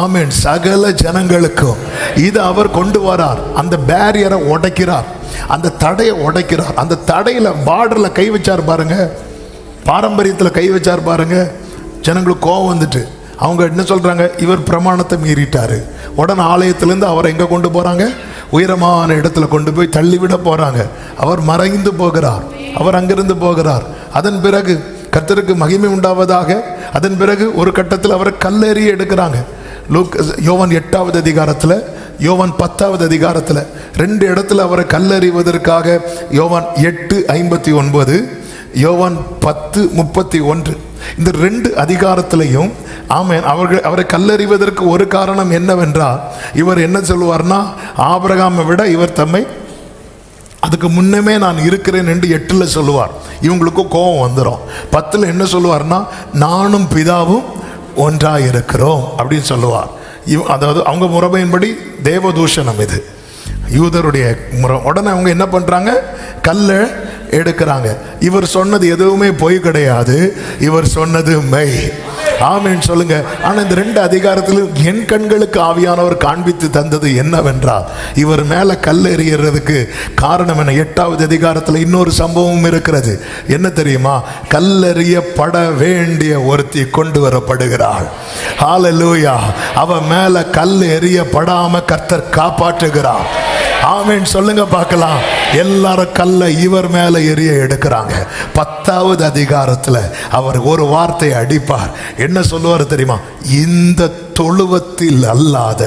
Speaker 1: ஆமென், சகல ஜனங்களுக்கும். இது அவர் கொண்டு வரார். அந்த பேரியரை உடைக்கிறார், அந்த தடையை உடைக்கிறார். அந்த தடையில் பார்டரில் கை வச்சார் பாருங்க, பாரம்பரியத்தில் கை வச்சார் பாருங்க. ஜனங்களுக்கு கோவம் வந்துட்டு அவங்க என்ன சொல்றாங்க, இவர் பிரமாணத்தை மீறிட்டாரு. உடனே ஆலயத்திலேருந்து அவரை எங்கே கொண்டு போகிறாங்க? உயரமான இடத்துல கொண்டு போய் தள்ளிவிட போறாங்க. அவர் மறைந்து போகிறார், அவர் அங்கிருந்து போகிறார். அதன் பிறகு கர்த்தருக்கு மகிமை உண்டாவதாக. அதன் பிறகு ஒரு கட்டத்தில் அவரை கல்லெறி எடுக்கிறாங்க. யோவான் 8வது அதிகாரத்தில், யோவான் 10வது அதிகாரத்தில் 2 இடத்துல அவரை கல்லெறிவதற்காக, யோவான் 8:59, யோவான் 10:31, இந்த 2 அதிகாரத்திலையும் ஆமென் அவரை கல்லெறிவதற்கு ஒரு காரணம் என்னவென்றால், இவர் என்ன சொல்லுவார்னா, ஆபிரகாமை விட இவர் தம்மை அதுக்கு முன்னமே நான் இருக்கிறேன் என்று 8ல் சொல்லுவார். இவங்களுக்கு கோபம் வந்துடும். 10ல் என்ன சொல்லுவார்னா, நானும் பிதாவும் ஒன்றாக இருக்கிறோம் அப்படின்னு சொல்லுவார். அதாவது அவங்க முறைமையின்படி தேவதூஷணம் இது, யூதருடைய முறை. உடனே அவங்க என்ன பண்றாங்க, கல்லை எடுக்கிறாங்க. இவர் சொன்னது எதுவுமே பொய் கிடையாது, இவர் சொன்னது மெய். ஆமென் சொல்லுங்க. ஆனா இந்த 2 அதிகாரத்திலும் என் கண்களுக்கு ஆவியானவர் காண்பித்து தந்தது என்னவென்றால், இவர் மேல கல் எறியறதுக்கு காரணம் என்ன? 8வது அதிகாரத்தில் இன்னொரு சம்பவம் இருக்கிறது. என்ன தெரியுமா? கல்லெறியப்பட வேண்டிய ஒருத்தி கொண்டு வரப்படுகிறாள். ஹல்லேலூயா. அவ மேல கல் எறியப்படாம கர்த்தர் காப்பாற்றுகிறார். ஆமென் சொல்லுங்க பார்க்கலாம். எல்லாரும் கல்லை இவர் மேல எரிய எடுக்கிறாங்க. 10வது அதிகாரத்தில் அவர் ஒரு வார்த்தை அடிப்பார். என்ன சொல்லுவார் தெரியுமா? இந்த தொழுவத்தில் அல்லாத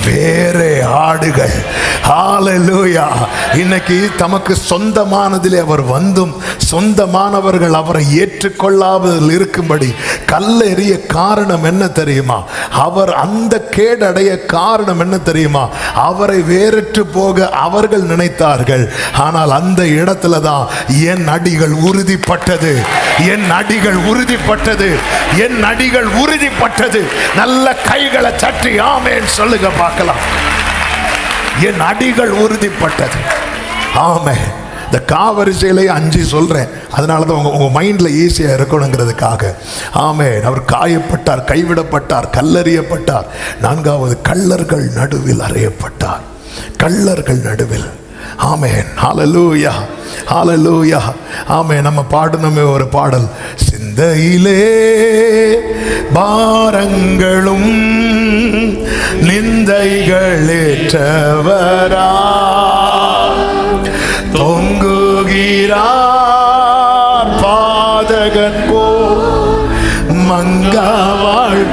Speaker 1: வேறே ஆடுகள். ஹல்லேலூயா. இன்னைக்கு தமக்கு சொந்தமானதிலே அவர் வந்தும் சொந்தமானவர்கள் அவரை ஏற்றுக்கொள்ளாமல் இருக்கும்படி கல்லெறிய காரணம் என்ன தெரியுமா? அவர் அந்த கேடடைய காரணம் என்ன தெரியுமா? அவரை வேறற்று போக அவர்கள் நினைத்தார்கள். ஆனால் அந்த இடத்துல தான் என் அடிகள் உறுதிப்பட்டது, என் அடிகள் உறுதிப்பட்டது, என் அடிகள் உறுதிப்பட்டது. நல்ல கைகளை தட்டி ஆமென் சொல்லுங்க பார்க்கலாம். என் அடிகள் உறுதிப்பட்டது. ஆமென். இந்த காவரிசையிலே 5 சொல்றேன், அதனாலதான் உங்க மைண்ட்ல ஈஸியா இருக்கணுங்கிறதுக்காக. ஆமென். அவர் காயப்பட்டார், கைவிடப்பட்டார், கல்லெறியப்பட்டார். 4வது கள்ளர்கள் நடுவில் அறையப்பட்டார். கள்ளர்கள் நடுவில். ஆமென். ஹல்லேலூயா, ஹல்லேலூயா. ஆமென். நம்ம பாடணுமே ஒரு பாடல், சிந்தையிலே பாரங்களும் நிந்தைகளேற்றவரா தொங்குகிறார் பாதகன் போ மங்காவாழ்.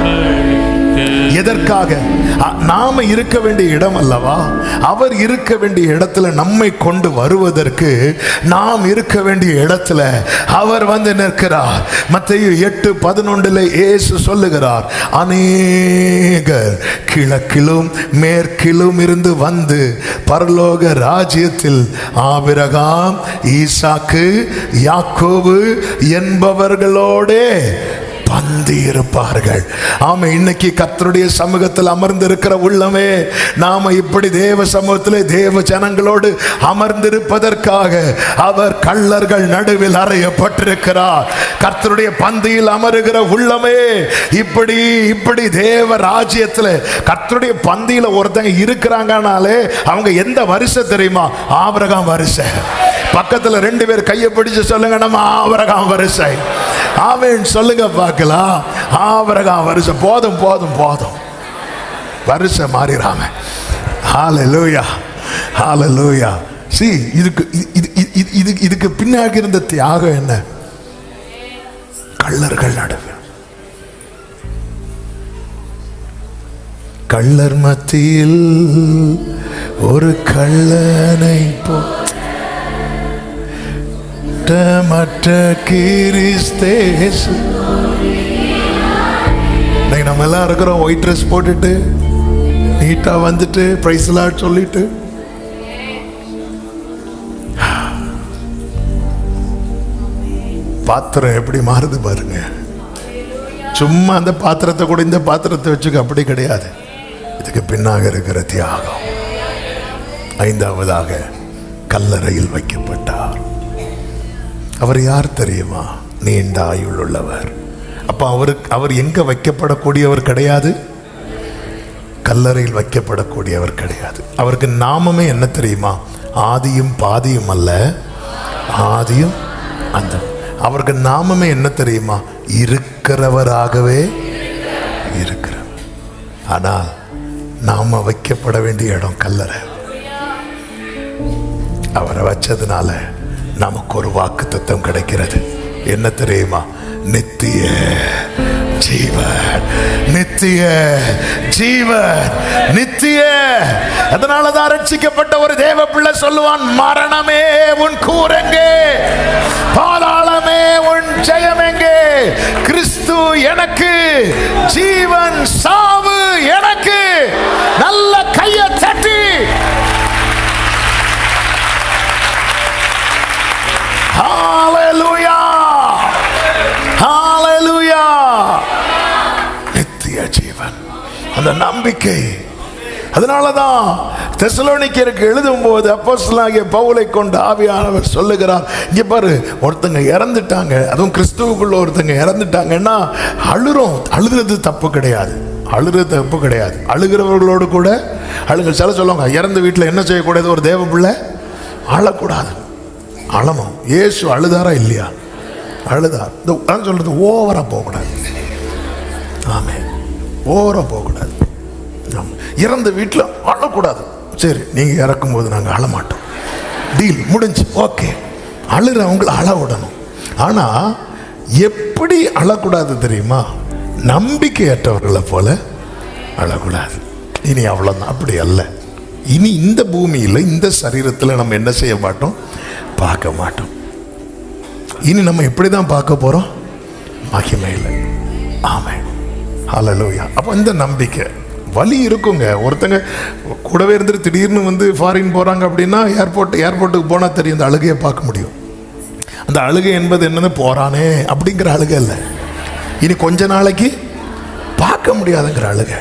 Speaker 1: எதற்காக? நாம இருக்க வேண்டிய இடம் அல்லவா? அவர் இருக்க வேண்டிய இடத்துல நம்மை கொண்டு வருவதற்கு நாம் இருக்க வேண்டிய இடத்துல அவர் வந்து நிற்கிறார். மத்தேயு 8:11 இயேசு சொல்லுகிறார், அநேகர் கிழக்கிலும் மேற்கிலும் இருந்து வந்து பரலோக ராஜ்யத்தில் ஆபிரகாம், ஈசாக்கு, யாக்கோபு என்பவர்களோடே பந்தி இருப்பார்கள். ஆமா, இன்னைக்கு கர்த்தருடைய சமூகத்தில் அமர்ந்து இருக்கிற உள்ளமே, நாம இப்படி தேவ சமூகத்திலே தேவ ஜனங்களோடு அமர்ந்திருப்பதற்காக அவர் கள்ளர்கள் நடுவில் அறையப்பட்டிருக்கிறார். கர்த்தருடைய பந்தியில் அமருகிற உள்ளமே, இப்படி தேவ ராஜ்யத்தில் கர்த்தருடைய பந்தியில ஒருத்தங்க இருக்கிறாங்கனாலே அவங்க எந்த வருஷம் தெரியுமா? ஆபிரகாம் வரிசை. பக்கத்துல 2 பேர் கையை பிடிச்சு சொல்லுங்க, நம்ம ஆபிரகாம் வரிசை. ஆமென் சொல்லுங்க பார்க்கலாம். ஆபிரகாம் வரிசை. போதும் போதும் போதும், வரிசை மாறிராம. ஹல்லேலூயா, ஹல்லேலூயா. இதுக்கு பின்னாடி இருந்த தியாகம் என்ன? கள்ளர்கள் நடுவில், கள்ளர் மத்தியில் ஒரு கள்ளனை போ மற்ற கிறிஸ்தேசு. நம்ம எல்லாம் இருக்கிறோம் ஒயிட் ட்ரெஸ் போட்டுட்டு நீட்டா வந்துட்டு பிரைஸ் லார்ட் சொல்லிட்டு. பாத்திரம் எப்படி மாறுது பாருங்க. சும்மா அந்த பாத்திரத்தை கூட இந்த பாத்திரத்தை வச்சுக்க, அப்படி கிடையாது. இதுக்கு பின்னாக இருக்கிற தியாகம். 5வதாக கல்லறையில் வைக்கப்பட்டார். அவர் யார் தெரியுமா? நீண்ட ஆயுள் உள்ளவர். அப்ப அவர் எங்க வைக்கப்படக்கூடியவர் கிடையாது, கல்லறையில் வைக்கப்படக்கூடியவர் கிடையாது. அவருக்கு நாமமே என்ன தெரியுமா? ஆதியும் பாதியும் அல்ல, ஆதியும் அந்த. அவருக்கு நாமமே என்ன தெரியுமா? இருக்கிறவராகவே இருக்கிறவர். ஆனால் நாம வைக்கப்பட வேண்டிய இடம் கல்லறை. அவரை வச்சதுனால நமக்கு ஒரு வாக்குத்தத்தம் கிடைக்கிறது. என்ன தெரியுமா? நித்திய ஜீவன், நித்திய ஜீவன், நித்திய. அதனாலதான் ரட்சிக்கப்பட்ட ஒரு தேவ பிள்ளை சொல்லுவான், மரணமே உன் கூரெங்கே, பாதாளமே உன் ஜெயம் எங்கே? கிறிஸ்து எனக்கு ஜீவன், சாவு எனக்கு. நல்ல கையை தட்டி ஹalleluya, ஹalleluya. நித்திய ஜீவன், அந்த நம்பிக்கை. அதனாலதான் தெசலோனிக்கருக்கு எழுதும் போது அப்போஸ்தலனாகிய பவுலை கொண்டு ஆவியானவர் சொல்லுகிறார், இங்க பாரு, ஒருத்தங்க இறந்துட்டாங்க, அதுவும் கிறிஸ்துவுக்குள்ள ஒருத்தங்க இறந்துட்டாங்கன்னா அழுறோம். அழுகிறது தப்பு கிடையாது, அழுகிறது தப்பு கிடையாது. அழுகிறவர்களோடு கூட அழுங்க. சில சொல்லுவாங்க, இறந்த வீட்டில் என்ன செய்யக்கூடாது? ஒரு தேவ பிள்ளை அழக்கூடாது. அழணும். இயேசு அழுதாரா இல்லையா? அழுதார். சொல்றது ஓவரா போகக்கூடாது. ஆமே, ஓவரா போகக்கூடாது. இறந்த வீட்டில் அழக்கூடாது. சரி, நீங்க இறக்கும் போது நாங்கள் அழமாட்டோம், டீல் முடிஞ்சு, ஓகே. அழுறவங்களை அழ விடணும். ஆனா எப்படி அழக்கூடாது தெரியுமா? நம்பிக்கையற்றவர்களை போல அழக்கூடாது. இனி அவ்வளவுதான். அப்படி அல்ல. இனி இந்த பூமியில், இந்த சரீரத்தில் நம்ம என்ன செய்ய மாட்டோம்? பார்க்க மாட்டோம். இனி நம்ம எப்படிதான் பார்க்க போறோம்? மகிமையில். ஆமென், ஹல்லேலூயா. அப்போ இந்த நம்பிக்கை வலி இருக்குங்க. ஒருத்தங்க கூடவே இருந்துட்டு திடீர்னு வந்து ஃபாரின் போறாங்க அப்படின்னா ஏர்போர்ட்டுக்கு போனால் தெரியும், அந்த அழுகையை பார்க்க முடியும். அந்த அழுகை என்பது என்னது? போறானே அப்படிங்கிற அழுகை இல்லை, இனி கொஞ்ச நாளைக்கு பார்க்க முடியாதுங்கிற அழுகை.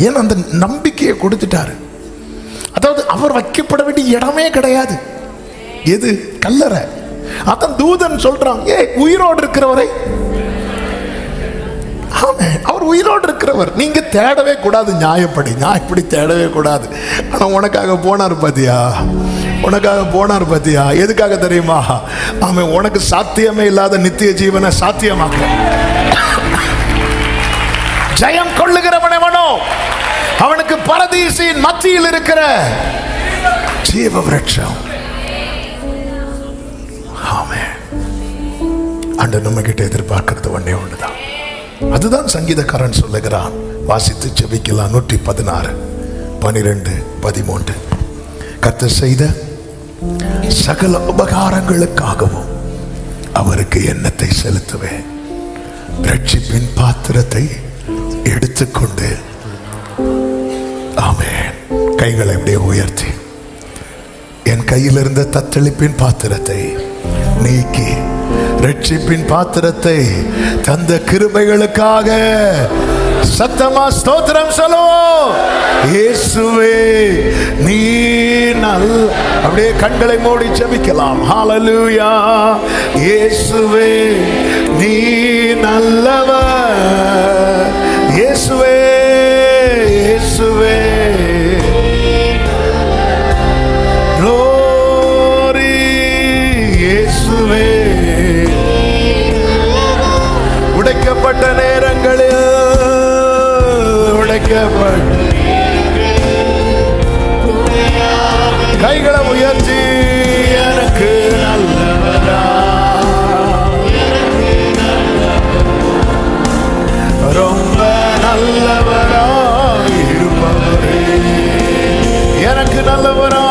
Speaker 1: ஏன்னா அந்த நம்பிக்கையை கொடுத்துட்டாரு. அதாவது அவர் வைக்கப்பட வேண்டிய இடமே கிடையாது. எது? கல்லறை. அதான் தூதன் சொல்றான், உயிரோடு இருக்கிறவரை. அவர் உயிரோடு இருக்கிறவர். நீங்க தேடவே கூடாது. நியாயப்படி தேடவே கூடாது. ஆனா உனக்காக போனார் பாத்தியா, உனக்காக போனார் பாத்தியா. எதுக்காக தெரியுமா? அவன் உனக்கு சாத்தியமே இல்லாத நித்திய ஜீவனை சாத்தியமாக்க. ஜெயம் கொள்ளுகிறவன் எவனோ அவனுக்கு பரதீசின் மத்தியில் இருக்கிற ஜீவ விருட்சம். ஆண்டவர் நம்ம கிட்ட எதிர்பார்க்கிறது ஒண்ணே ஒண்ணுதான். அதுதான் சங்கீதக்காரன் சொல்லுகிறான். வாசித்து ஜெபிக்கலாம். 116, 12, 13. கர்த்தர் செய்த சகல உபகாரங்களுக்காகவும் அவருக்கு எண்ணத்தை செலுத்துவேன். ரட்சிப்பின் பாத்திரத்தை எடுத்துக்கொண்டு. ஆமென். கைகளை அப்படியே உயர்த்தி, என் கையில் இருந்த தத்தளிப்பின் பாத்திரத்தை நீக்கி ரட்சிப்பின் பாத்திரத்தை தந்த கிருபைகளுக்காக சத்தமா ஸ்தோத்திரம் சொல்லுவோம். இயேசுவே நீ அப்படியே கண்களை மூடி ஜெபிக்கலாம். ஹல்லேலூயா. இயேசுவே நீ நல்லவர். இயேசுவே, இயேசுவே, glory. இயேசுவே, உடைக்கப்பட்ட நேரங்களில் கைகளை உயர்த்தி எனக்கு நல்லவரா, ரொம்ப நல்லவரா இருப்பவரே, எனக்கு நல்லவரா.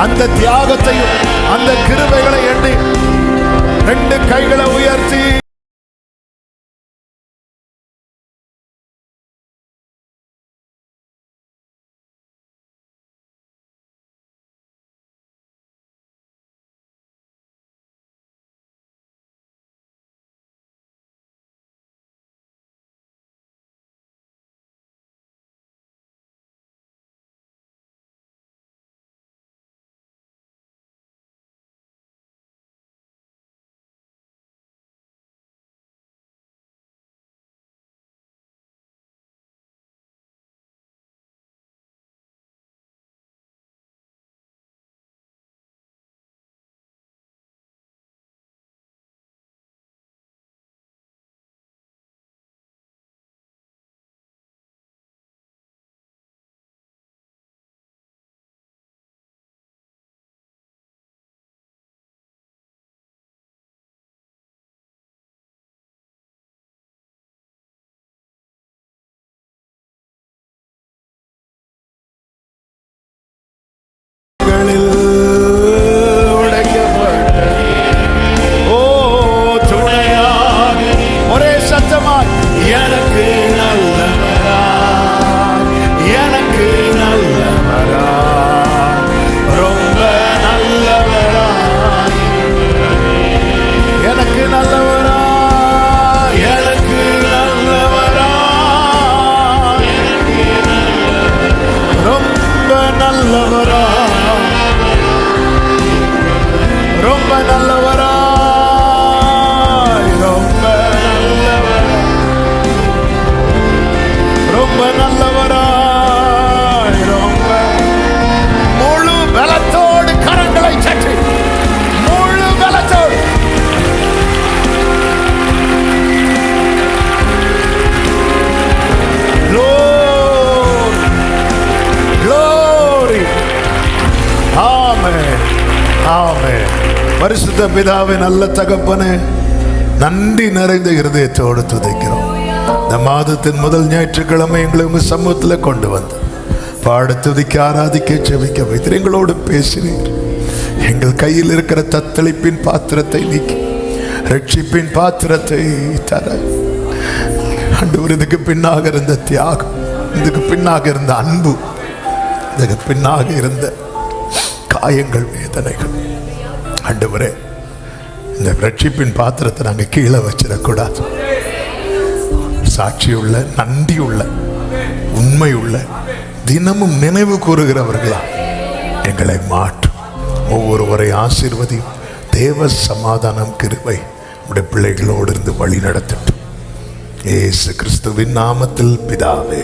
Speaker 1: அந்த தியாகத்தையும் அந்த கிருபைகளை எண்ணி 2 கைகளை உயர்த்தி பரிசுத்த பிதாவே, நல்ல தகப்பனே, நன்றி நிறைந்த இருதயத்தோடு துதிக்கிறோம். இந்த மாதத்தின் முதல் ஞாயிற்றுக்கிழமை எங்களை உங்க சமூகத்தில் கொண்டு வந்து பாட, துதிக்க, ஆராதிக்க, ஜெபிக்க வைத்து எங்களோடு பேசினீர். எங்கள் கையில் இருக்கிற தத்தளிப்பின் பாத்திரத்தை நீக்கி ரட்சிப்பின் பாத்திரத்தை தர ஆண்டவர், இதுக்கு பின்னாக இருந்த தியாகம், இதுக்கு பின்னாக இருந்த அன்பு, இதுக்கு பின்னாக இருந்த காயங்கள், வேதனைகள், ஆண்டவரே, இந்த ரட்சிப்பின் பாத்திரத்தை நாங்கள் கீழே வச்சிடக்கூடாது. சாட்சியுள்ள, நன்றியுள்ள, உண்மையுள்ள, தினமும் நினைவு கூறுகிறவர்களா எங்களை மாற்றும். ஒவ்வொருவரை ஆசீர்வதியும். தேவ சமாதானம், கிருபை உடைய பிள்ளைகளோடு இருந்து வழி நடத்தட்டும். இயேசு கிறிஸ்துவின் நாமத்தில் பிதாவே.